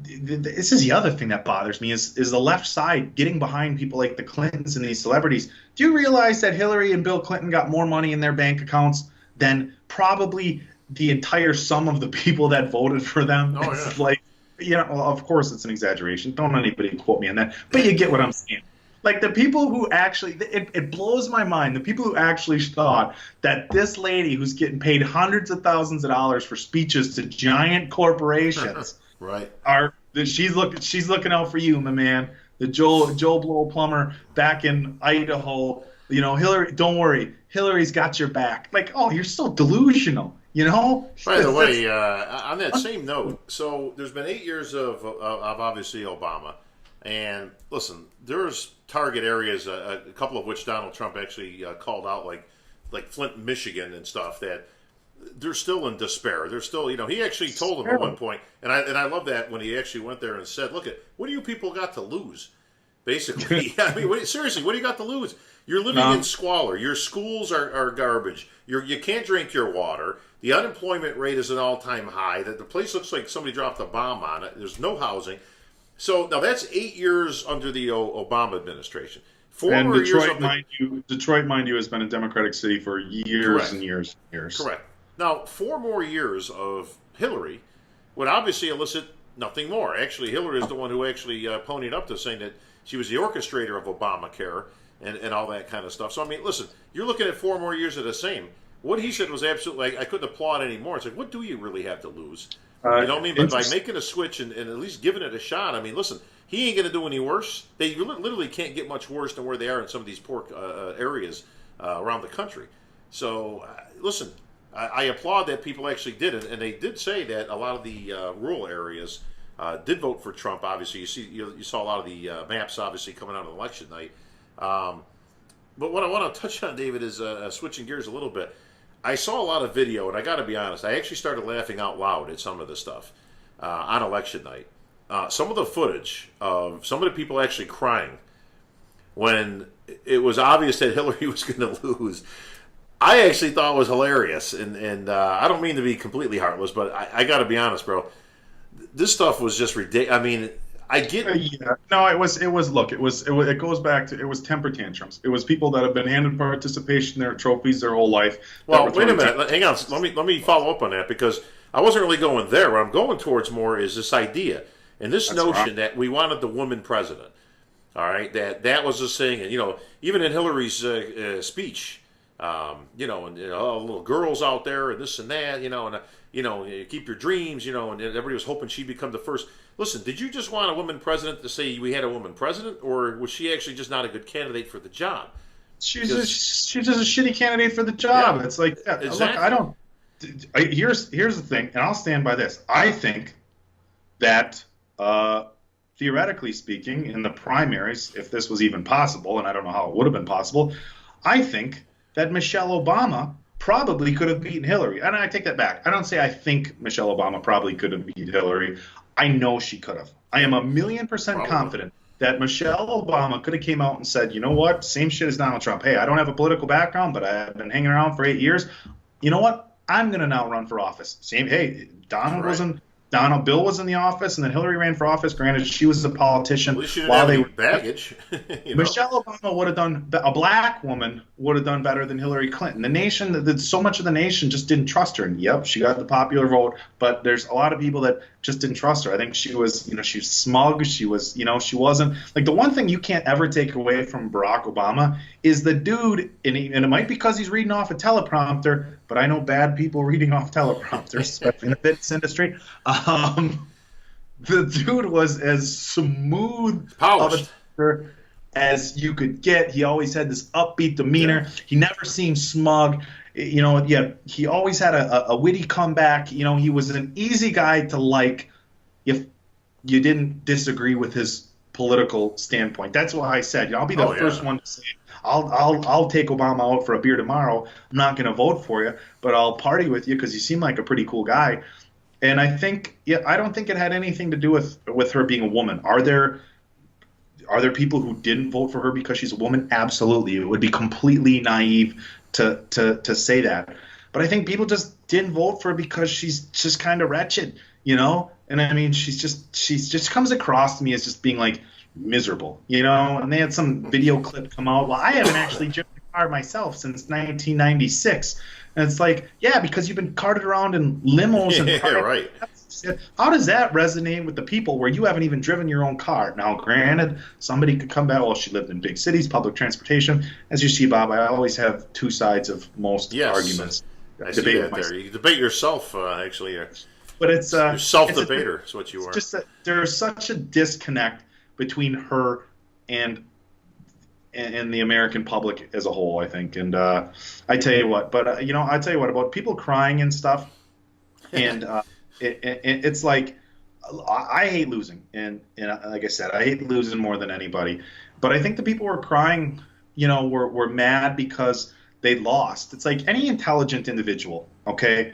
this is the other thing that bothers me is the left side getting behind people like the Clintons and these celebrities. Do you realize that Hillary and Bill Clinton got more money in their bank accounts than probably the entire sum of the people that voted for them? Oh, it's like, you know, well, of course it's an exaggeration. Don't anybody quote me on that. But you get what I'm saying. Like the people who actually, it blows my mind, the people who actually thought that this lady who's getting paid hundreds of thousands of dollars for speeches to giant corporations, right, she's looking out for you, my man. The Joe Blow plumber back in Idaho, you know, Hillary, don't worry, Hillary's got your back. Like, oh, you're so delusional, you know? By the way, on that same note, so there's been 8 years of obviously Obama. And listen, there's target areas, a couple of which Donald Trump actually called out, like Flint, Michigan, and stuff. That they're still in despair. They're still, you know, he actually told them at one point, and I love that when he actually went there and said, "Look, what do you people got to lose?" Basically, I mean, seriously, what do you got to lose? You're living in squalor. Your schools are garbage. You can't drink your water. The unemployment rate is an all-time high. The place looks like somebody dropped a bomb on it. There's no housing. So now that's 8 years under the Obama administration. And Detroit, mind you, has been a Democratic city for years and years and years. Correct. Now, 4 more years of Hillary would obviously elicit nothing more. Actually, Hillary is the one who actually ponied up to saying that she was the orchestrator of Obamacare and all that kind of stuff. So, I mean, listen, you're looking at 4 more years of the same. What he said was absolutely, I couldn't applaud anymore. It's like, what do you really have to lose? You know what I mean? But by making a switch and at least giving it a shot, I mean, listen, he ain't going to do any worse. They literally can't get much worse than where they are in some of these poor areas around the country. So, listen, I applaud that people actually did it. And they did say that a lot of the rural areas did vote for Trump. Obviously, you saw a lot of the maps obviously coming out on election night. But what I want to touch on, David, is switching gears a little bit. I saw a lot of video, and I got to be honest, I actually started laughing out loud at some of the stuff on election night. Some of the footage of some of the people actually crying when it was obvious that Hillary was going to lose, I actually thought was hilarious. And I don't mean to be completely heartless, but I got to be honest, bro. This stuff was just ridiculous. I mean, I get. Yeah. No, it was. Look, it goes back to, it was temper tantrums. It was people that have been handed participation, their trophies, their whole life. Well, wait a minute. Hang on. Let me follow up on that, because I wasn't really going there. What I'm going towards more is this idea and this notion that we wanted the woman president. All right, that was this thing, and even in Hillary's speech, and little girls out there and this and that, and you keep your dreams, and everybody was hoping she'd become the first. Listen, did you just want a woman president to say we had a woman president, or was she actually just not a good candidate for the job? She's just a shitty candidate for the job. Yeah, it's like, exactly. Look, here's the thing, and I'll stand by this. I think that theoretically speaking, in the primaries, if this was even possible, and I don't know how it would have been possible, I think that Michelle Obama probably could have beaten Hillary. And I take that back. I don't say I think Michelle Obama probably could have beaten Hillary. I know she could have. I am 1,000,000% confident that Michelle Obama could have came out and said, you know what, same shit as Donald Trump. Hey, I don't have a political background, but I've been hanging around for 8 years. You know what? I'm going to now run for office. Hey, Bill was in the office, and then Hillary ran for office. Granted, she was a politician. At least she didn't have any baggage. Michelle Obama would have done. A black woman would have done better than Hillary Clinton. The nation, so much of the nation just didn't trust her. And yep, she got the popular vote, but there's a lot of people that just didn't trust her. I think she was, she was smug. She was, she wasn't like the one thing you can't ever take away from Barack Obama is the dude, and it might be because he's reading off a teleprompter. But I know bad people reading off teleprompters, especially in the fitness industry. The dude was as smooth of a talker as you could get. He always had this upbeat demeanor. Yeah. He never seemed smug. He always had a witty comeback. He was an easy guy to like if you didn't disagree with his political standpoint. That's why I said, I'll be the first one to say, I'll take Obama out for a beer tomorrow. I'm not going to vote for you, but I'll party with you because you seem like a pretty cool guy. And I don't think it had anything to do with her being a woman. Are there people who didn't vote for her because she's a woman? Absolutely. It would be completely naive to say that. But I think people just didn't vote for her because she's just kind of wretched, And I mean, she's just comes across to me as just being like miserable, And they had some video clip come out. Well, I haven't actually driven a car myself since 1996, and it's like, yeah, because you've been carted around in limos and right. How does that resonate with the people where you haven't even driven your own car? Now, granted, somebody could come back. Well, she lived in big cities, public transportation. As you see, Bob, I always have two sides of most arguments. I see that there. You debate yourself, actually. But it's you're self-debater is what you are. Just that there's such a disconnect between her and the American public as a whole, I think. And I tell you what, but I tell you what about people crying and stuff. And it's like I hate losing, and like I said, I hate losing more than anybody. But I think the people who were crying, were mad because they lost. It's like any intelligent individual, okay?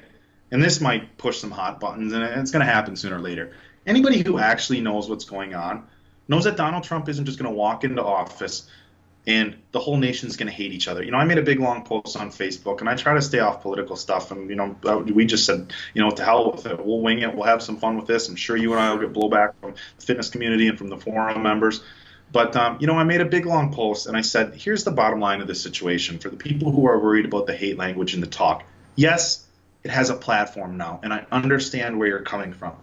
And this might push some hot buttons, and it's going to happen sooner or later. Anybody who actually knows what's going on knows that Donald Trump isn't just going to walk into office and the whole nation's going to hate each other. I made a big, long post on Facebook, and I try to stay off political stuff. And, we just said, to hell with it. We'll wing it. We'll have some fun with this. I'm sure you and I will get blowback from the fitness community and from the forum members. But, I made a big, long post, and I said, here's the bottom line of this situation for the people who are worried about the hate language and the talk. Yes, it has a platform now, and I understand where you're coming from.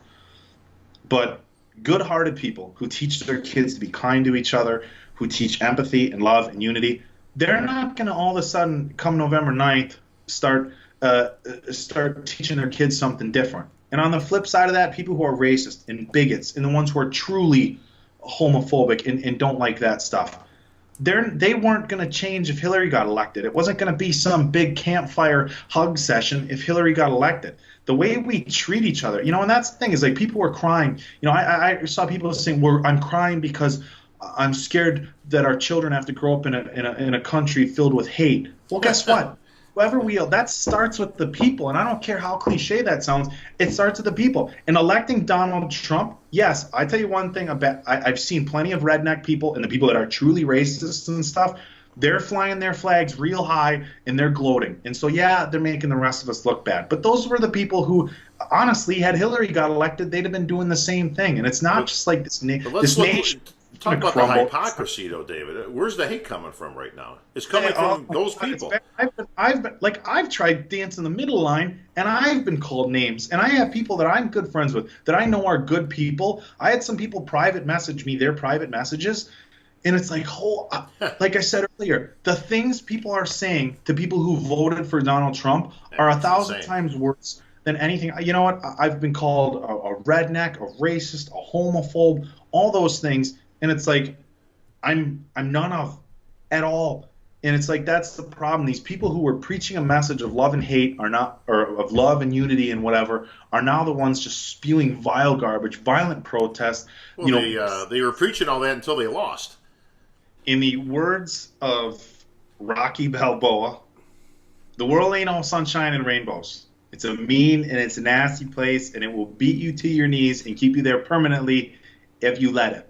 But good-hearted people who teach their kids to be kind to each other, who teach empathy and love and unity, they're not going to all of a sudden come November 9th start teaching their kids something different. And on the flip side of that, people who are racist and bigots and the ones who are truly homophobic and don't like that stuff, they weren't going to change if Hillary got elected. It wasn't going to be some big campfire hug session if Hillary got elected. The way we treat each other, and that's the thing, is like people were crying. I saw people saying, "Well, I'm crying because I'm scared that our children have to grow up in a country filled with hate." Well, guess what? That starts with the people, and I don't care how cliche that sounds. It starts with the people. And electing Donald Trump, yes, I tell you one thing about I've seen plenty of redneck people and the people that are truly racist and stuff. They're flying their flags real high and they're gloating. And so, yeah, they're making the rest of us look bad. But those were the people who, honestly, had Hillary got elected, they'd have been doing the same thing. And it's not just like this nation. Talk about the hypocrisy, though, David. Where's the hate coming from right now? It's coming from those people. I've tried dancing the middle line, and I've been called names. And I have people that I'm good friends with that I know are good people. I had some people private message me their private messages. And it's like, like I said earlier, the things people are saying to people who voted for Donald Trump are 1,000 times worse than anything. You know what? I've been called a redneck, a racist, a homophobe, all those things. And it's like, I'm none of at all. And it's like, that's the problem. These people who were preaching a message of love and hate or of love and unity and whatever, are now the ones just spewing vile garbage, violent protests. Well, they were preaching all that until they lost. In the words of Rocky Balboa, the world ain't all sunshine and rainbows. It's a mean and it's a nasty place, and it will beat you to your knees and keep you there permanently if you let it.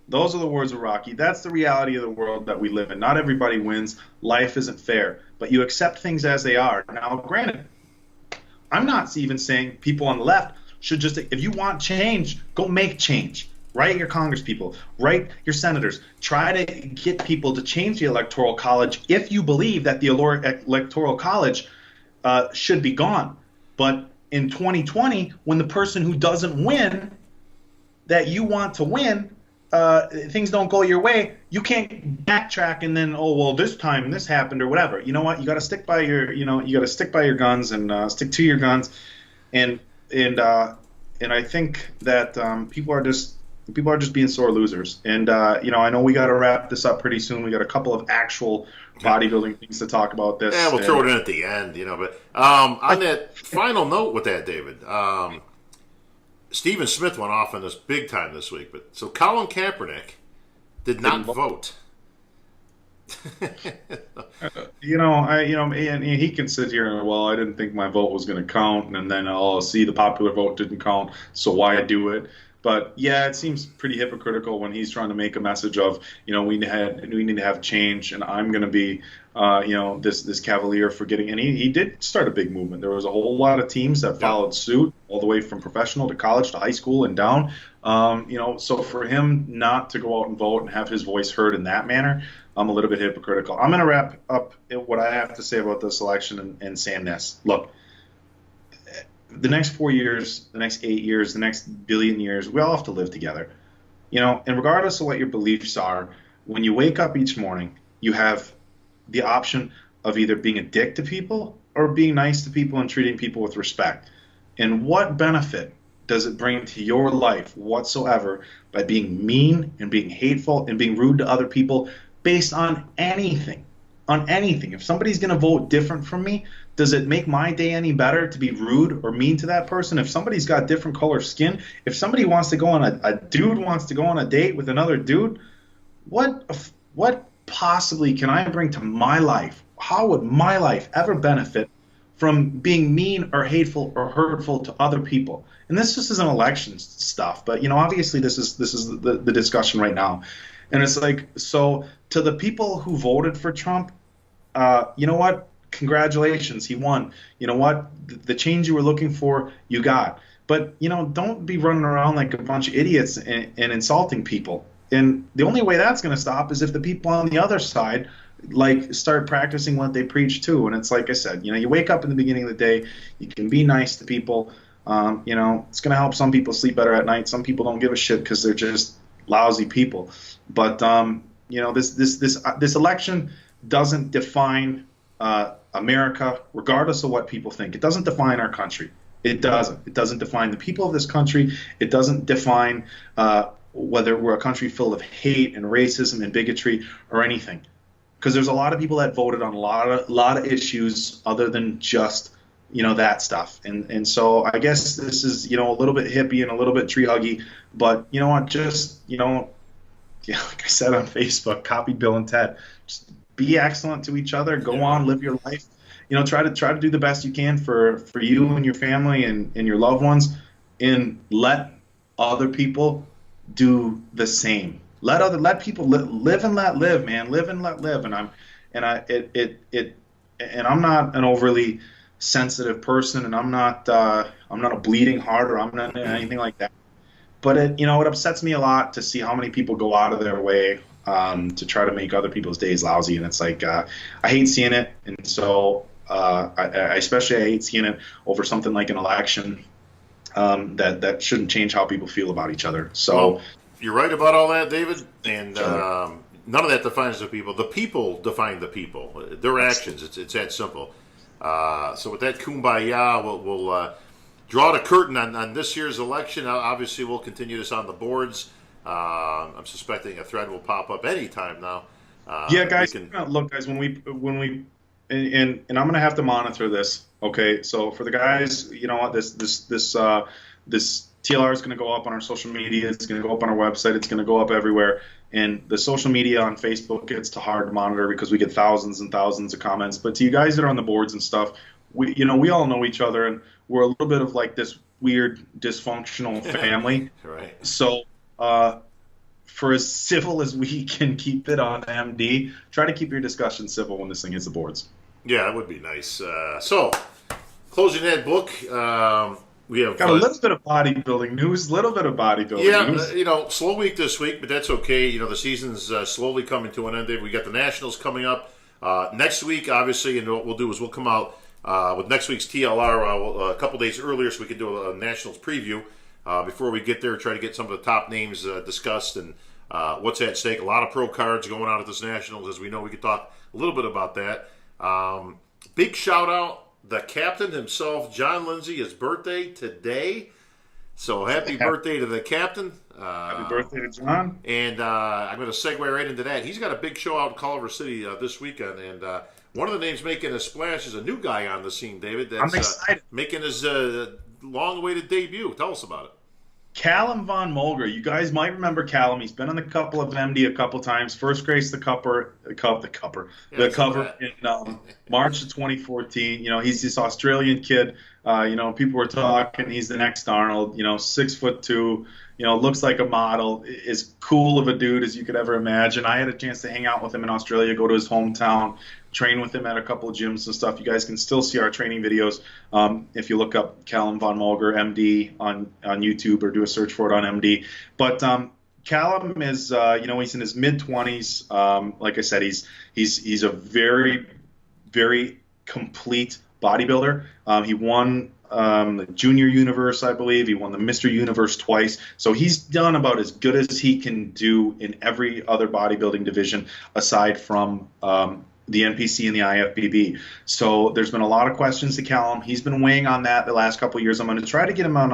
Those are the words of Rocky. That's the reality of the world that we live in. Not everybody wins. Life isn't fair. But you accept things as they are. Now, granted, I'm not even saying people on the left should just, if you want change, go make change. Write your congresspeople, write your senators, try to get people to change the Electoral College if you believe that the Electoral College should be gone. But in 2020, when the person who doesn't win that you want to win, things don't go your way, you can't backtrack and then, oh, well, this time this happened or whatever. You know what? You got to stick by your guns and stick to your guns. And I think that people are just being sore losers. And, I know we got to wrap this up pretty soon. We got a couple of actual bodybuilding things to talk about this. Yeah, we'll throw it in at the end, But on that final note with that, David, Stephen Smith went off on this big time this week. But so Colin Kaepernick did not vote. And he can sit here and, well, I didn't think my vote was going to count. And then, the popular vote didn't count. So why do it? But yeah, it seems pretty hypocritical when he's trying to make a message of, we need to have change, and I'm going to be, this cavalier for getting. And he did start a big movement. There was a whole lot of teams that followed suit, all the way from professional to college to high school and down. So for him not to go out and vote and have his voice heard in that manner, I'm a little bit hypocritical. I'm going to wrap up what I have to say about this election and saying this. Look. The next 4 years, the next 8 years, the next billion years, we all have to live together. And regardless of what your beliefs are, when you wake up each morning, you have the option of either being a dick to people or being nice to people and treating people with respect. And what benefit does it bring to your life whatsoever by being mean and being hateful and being rude to other people based on anything? On anything. If somebody's going to vote different from me, does it make my day any better to be rude or mean to that person? If somebody's got different color skin, if somebody wants to go on a dude wants to go on a date with another dude, what possibly can I bring to my life? How would my life ever benefit from being mean or hateful or hurtful to other people? And this just isn't election stuff, but obviously this is the discussion right now. And it's like, so to the people who voted for Trump, you know what? Congratulations, he won. You know what? The change you were looking for, you got. But, don't be running around like a bunch of idiots and insulting people. And the only way that's going to stop is if the people on the other side, start practicing what they preach too. And it's like I said, you wake up in the beginning of the day, you can be nice to people. It's going to help some people sleep better at night. Some people don't give a shit because they're just lousy people. But this election doesn't define America, regardless of what people think. It doesn't define our country. It doesn't. It doesn't define the people of this country. It doesn't define whether we're a country full of hate and racism and bigotry or anything. Because there's a lot of people that voted on a lot of issues other than just, that stuff. And so I guess this is, a little bit hippie and a little bit tree huggy, but you know what, just, like I said on Facebook, copy Bill and Ted. Just be excellent to each other. Go on, live your life. Try to do the best you can for you and your family and your loved ones, and let other people do the same. Let people live and let live, man. Live and let live. And I'm not an overly sensitive person, and I'm not a bleeding heart, or I'm not anything like that. But it upsets me a lot to see how many people go out of their way to try to make other people's days lousy, and it's like I hate seeing it, and so I hate seeing it over something like an election that shouldn't change how people feel about each other. So well, you're right about all that, David, and none of that defines the people. The people define the people. Their actions. It's that simple. So with that kumbaya, we'll draw the curtain on this year's election. Obviously, we'll continue this on the boards. I'm suspecting a thread will pop up anytime now. Yeah, guys. Look, guys, when we and I'm gonna have to monitor this. Okay, so for the guys, this TLR is gonna go up on our social media. It's gonna go up on our website. It's gonna go up everywhere. And the social media on Facebook gets too hard to monitor because we get thousands and thousands of comments. But to you guys that are on the boards and stuff, we all know each other, and we're a little bit of like this weird dysfunctional family. Right. So for as civil as we can keep it on MD, try to keep your discussion civil when this thing hits the boards. Yeah, that would be nice. So closing that book, we have got a little bit of bodybuilding news. Yeah, slow week this week, but that's okay. The season's slowly coming to an end. We got the Nationals coming up next week, obviously, and what we'll do is we'll come out with next week's TLR a couple days earlier, so we can do a Nationals preview before we get there. Try to get some of the top names discussed and what's at stake. A lot of pro cards going on at this Nationals, as we know. We could talk a little bit about that. Big shout out. The captain himself, John Lindsay, his birthday today. So happy birthday to the captain. Happy birthday to John. And I'm going to segue right into that. He's got a big show out in Culver City this weekend. And one of the names making a splash is a new guy on the scene, David. That's, I'm excited. Making his long-awaited debut. Tell us about it. Calum Von Moger. You guys might remember Calum. He's been on the couple of MD a couple times. First graced the cover in March of 2014. He's this Australian kid. People were talking he's the next Arnold. 6'2". Looks like a model. As cool of a dude as you could ever imagine. I had a chance to hang out with him in Australia, go to his hometown, train with him at a couple of gyms and stuff. You guys can still see our training videos if you look up Calum Von Moger MD on YouTube, or do a search for it on MD. But Calum is he's in his mid-20s. Like I said, he's a very, very complete bodybuilder. He won the Junior Universe, I believe. He won the Mr. Universe twice. So he's done about as good as he can do in every other bodybuilding division aside from the NPC and the IFBB. So there's been a lot of questions to Calum. He's been weighing on that the last couple of years. I'm going to try to get him on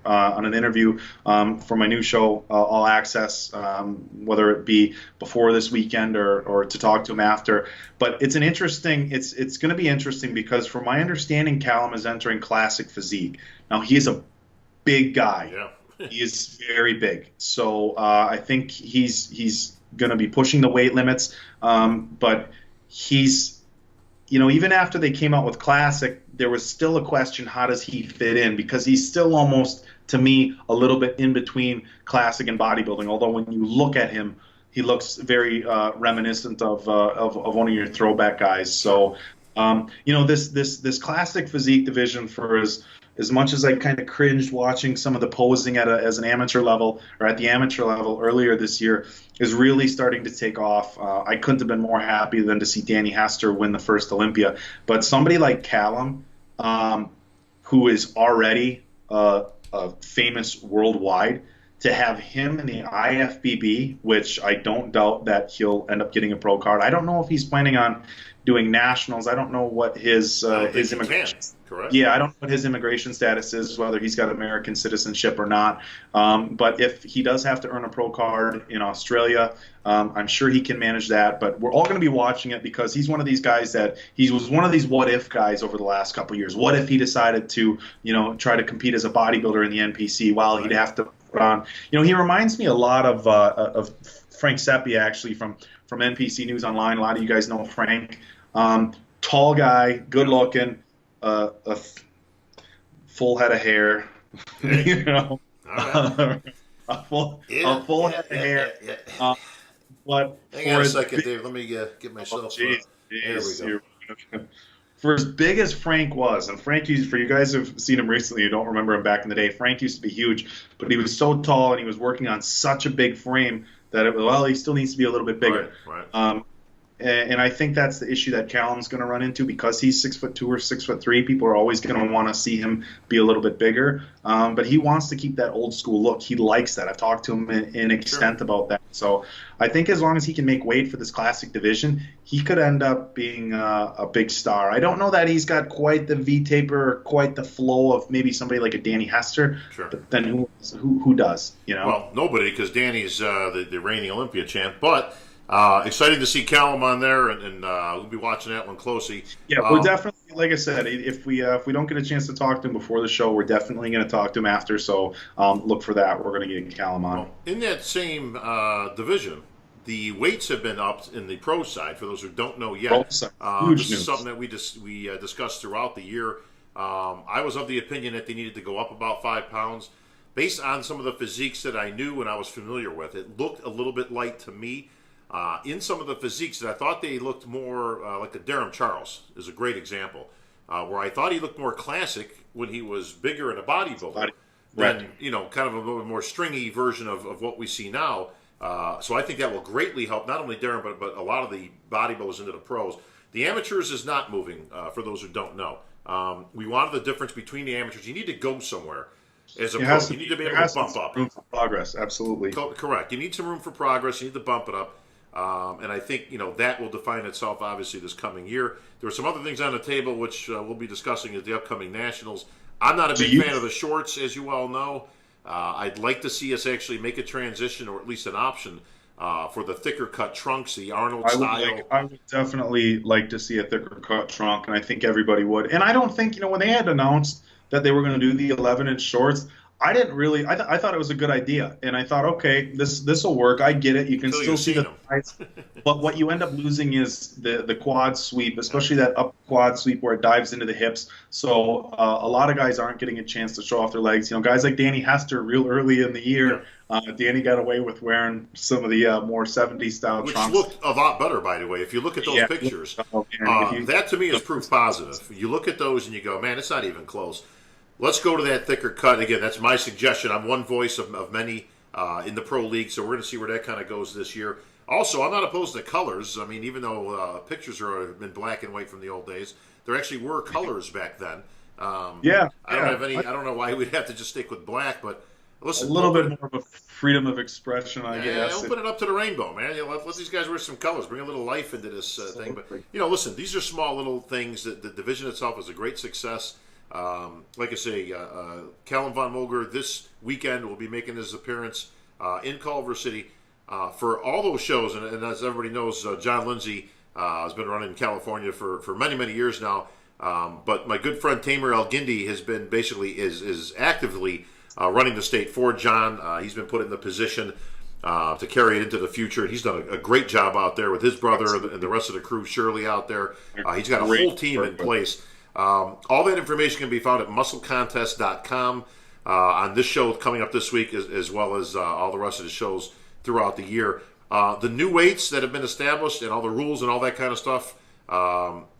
an interview for my new show, All Access, whether it be before this weekend or to talk to him after. But it's going to be interesting because from my understanding, Calum is entering classic physique. Now he is a big guy. Yeah. He is very big. So I think he's going to be pushing the weight limits. But he's, even after they came out with Classic, there was still a question, how does he fit in? Because he's still almost, to me, a little bit in between Classic and bodybuilding. Although when you look at him, he looks very reminiscent of one of your throwback guys. So, this Classic physique division, for as much as I kind of cringed watching some of the posing as an amateur level or at the amateur level earlier this year, is really starting to take off. I couldn't have been more happy than to see Danny Hester win the first Olympia. But somebody like Calum, who is already famous worldwide, to have him in the IFBB, which I don't doubt that he'll end up getting a pro card. I don't know if he's planning on doing nationals. I don't know what his immigration. Correct. Yeah, I don't know what his immigration status is, whether he's got American citizenship or not. But if he does have to earn a pro card in Australia, I'm sure he can manage that. But we're all going to be watching it because he's one of these guys that he was one of these what if guys over the last couple of years. What if he decided to, try to compete as a bodybuilder in the NPC while he'd have to put on, he reminds me a lot of Frank Seppi, actually, from NPC News Online. A lot of you guys know Frank. Tall guy, good looking, a full head of hair, Right. a full head of hair. But hang on a second, Dave. Let me get myself. There we go. For as big as Frank was, and Frank used, for you guys who've seen him recently, you don't remember him back in the day, Frank used to be huge, but he was so tall and he was working on such a big frame that he still needs to be a little bit bigger. Right. And I think that's the issue that Calum's going to run into because he's 6'2" or 6'3". People are always going to want to see him be a little bit bigger. But he wants to keep that old school look. He likes that. I've talked to him in extent about that. So I think as long as he can make weight for this classic division, he could end up being a big star. I don't know that he's got quite the V-taper or quite the flow of maybe somebody like a Danny Hester. Sure. But then who does? Well, nobody, because Danny's the reigning Olympia champ. But exciting to see Calum on there, and we'll be watching that one closely. Yeah, we're definitely, like I said, if we don't get a chance to talk to him before the show, we're definitely going to talk to him after. So look for that. We're going to get Calum on. Well, in that same division, the weights have been upped in the pro side. For those who don't know yet, this is something that we discussed throughout the year. I was of the opinion that they needed to go up about 5 pounds. Based on some of the physiques that I knew and I was familiar with, it looked a little bit light to me. In some of the physiques that I thought they looked more like a Durham Charles is a great example, where I thought he looked more classic when he was bigger in a bodybuilder than, kind of a little more stringy version of what we see now. So I think that will greatly help not only Durham, but a lot of the bodybuilders into the pros. The amateurs is not moving, for those who don't know. We wanted the difference between the amateurs. You need to go somewhere as a pro. You need to be able to bump up. Room for progress, absolutely. Correct. You need some room for progress. You need to bump it up. And I think, that will define itself, obviously, this coming year. There are some other things on the table, which we'll be discussing at the upcoming Nationals. I'm not a big fan of the shorts, as you all know. I'd like to see us actually make a transition, or at least an option, for the thicker cut trunks, the Arnold style. I would definitely like to see a thicker cut trunk, and I think everybody would. And I don't think, when they had announced that they were going to do the 11-inch shorts, I didn't really. I thought it was a good idea, and I thought, okay, this will work. I get it. You can still see the thighs, but what you end up losing is the quad sweep, especially that up quad sweep where it dives into the hips. So a lot of guys aren't getting a chance to show off their legs. Guys like Danny Hester, real early in the year, Danny got away with wearing some of the more 70s style trunks, which looked a lot better, by the way. If you look at those pictures, that to me is proof positive. You look at those and you go, man, it's not even close. Let's go to that thicker cut. Again, that's my suggestion. I'm one voice of many in the pro league, so we're going to see where that kind of goes this year. Also, I'm not opposed to colors. I mean, even though pictures are in black and white from the old days, there actually were colors back then. I don't know why we'd have to just stick with black, but listen, a little bit more of a freedom of expression, I guess. Open it up to the rainbow, man. Let these guys wear some colors. Bring a little life into this thing. But listen, these are small little things. The division itself is a great success. Like I say, Calum Von Moger this weekend will be making his appearance in Culver City for all those shows. And as everybody knows, John Lindsay has been running in California for many, many years now. But my good friend Tamer El-Gindi has been is actively running the state for John. He's been put in the position to carry it into the future. He's done a great job out there with his brother and the rest of the crew, Shirley, out there. He's got a whole team in place. All that information can be found at musclecontest.com on this show coming up this week, as well as all the rest of the shows throughout the year. The new weights that have been established and all the rules and all that kind of stuff,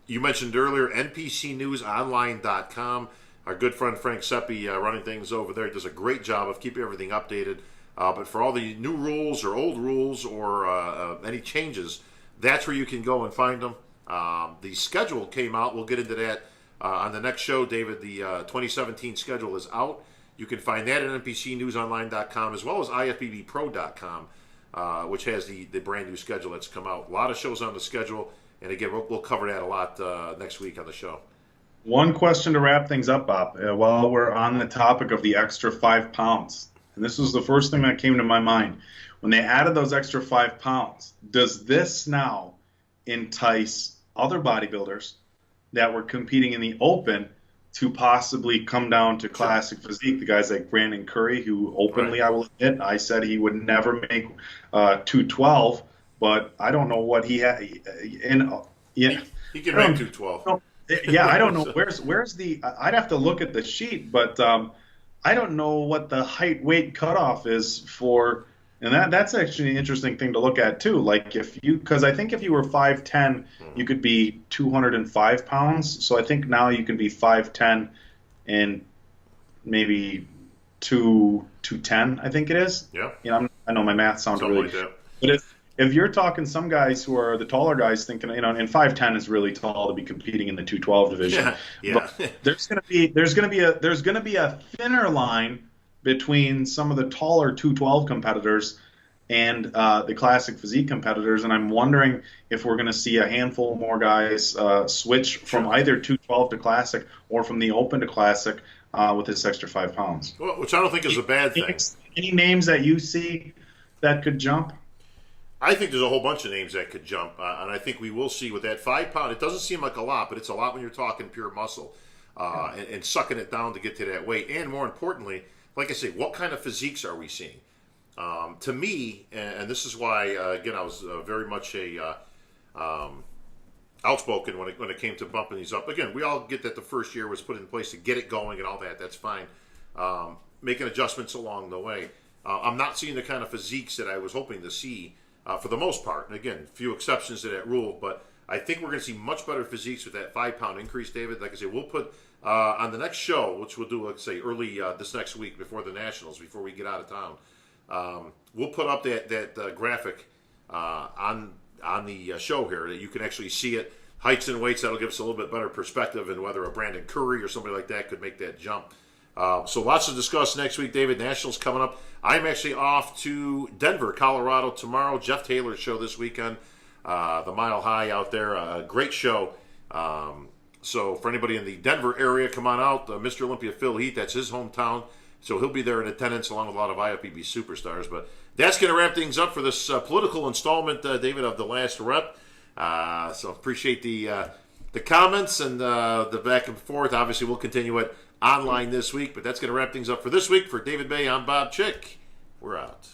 you mentioned earlier, npcnewsonline.com. Our good friend Frank Seppi running things over there does a great job of keeping everything updated. But for all the new rules or old rules or any changes, that's where you can go and find them. The schedule came out. We'll get into that on the next show, David. The 2017 schedule is out. You can find that at npcnewsonline.com as well as ifbbpro.com, which has the brand new schedule that's come out. A lot of shows on the schedule. And again, we'll cover that a lot next week on the show. One question to wrap things up, Bob, while we're on the topic of the extra 5 pounds. And this was the first thing that came to my mind. When they added those extra 5 pounds, does this now entice other bodybuilders that were competing in the open to possibly come down to classic physique? The guys like Brandon Curry, who openly, I will admit, I said he would never make 212, but I don't know what he had. He can make 212. Yeah, I don't know. Where's the? I'd have to look at the sheet, but I don't know what the height weight cutoff is for. And that's actually an interesting thing to look at too. Like because I think if you were 5'10", you could be 205 pounds. So I think now you can be 5'10" and maybe 210. I think it is. Yeah. I know my math sounds Something really. like that. But if you're talking some guys who are the taller guys thinking, and 5'10" is really tall to be competing in the 212 division. Yeah. But there's gonna be a thinner line between some of the taller 212 competitors and the classic physique competitors, and I'm wondering if we're going to see a handful more guys switch from either 212 to classic or from the open to classic with this extra 5 pounds. Well, which I don't think is a bad thing. Any names that you see that could jump? I think there's a whole bunch of names that could jump, and I think we will see with that 5 pound. It doesn't seem like a lot, but it's a lot when you're talking pure muscle and sucking it down to get to that weight. And more importantly, like I say, what kind of physiques are we seeing? To me, and this is why, again, I was very much outspoken when it came to bumping these up. Again, we all get that the first year was put in place to get it going and all that. That's fine. Making adjustments along the way. I'm not seeing the kind of physiques that I was hoping to see for the most part. And again, few exceptions to that rule, but I think we're going to see much better physiques with that 5 pound increase, David. Like I say, we'll put on the next show, which we'll do, let's say, early this next week before the Nationals, before we get out of town. We'll put up that graphic on the show here that you can actually see it, heights and weights. That'll give us a little bit better perspective and whether a Brandon Curry or somebody like that could make that jump. So lots to discuss next week, David. Nationals coming up. I'm actually off to Denver, Colorado tomorrow. Jeff Taylor's show this weekend. The Mile High out there. A great show. So for anybody in the Denver area, come on out. Mr. Olympia Phil Heath, that's his hometown. So he'll be there in attendance along with a lot of IFBB superstars. But that's going to wrap things up for this political installment, David, of The Last Rep. So appreciate the comments and the back and forth. Obviously, we'll continue it online this week. But that's going to wrap things up for this week. For David Baye, I'm Bob Cicherillo. We're out.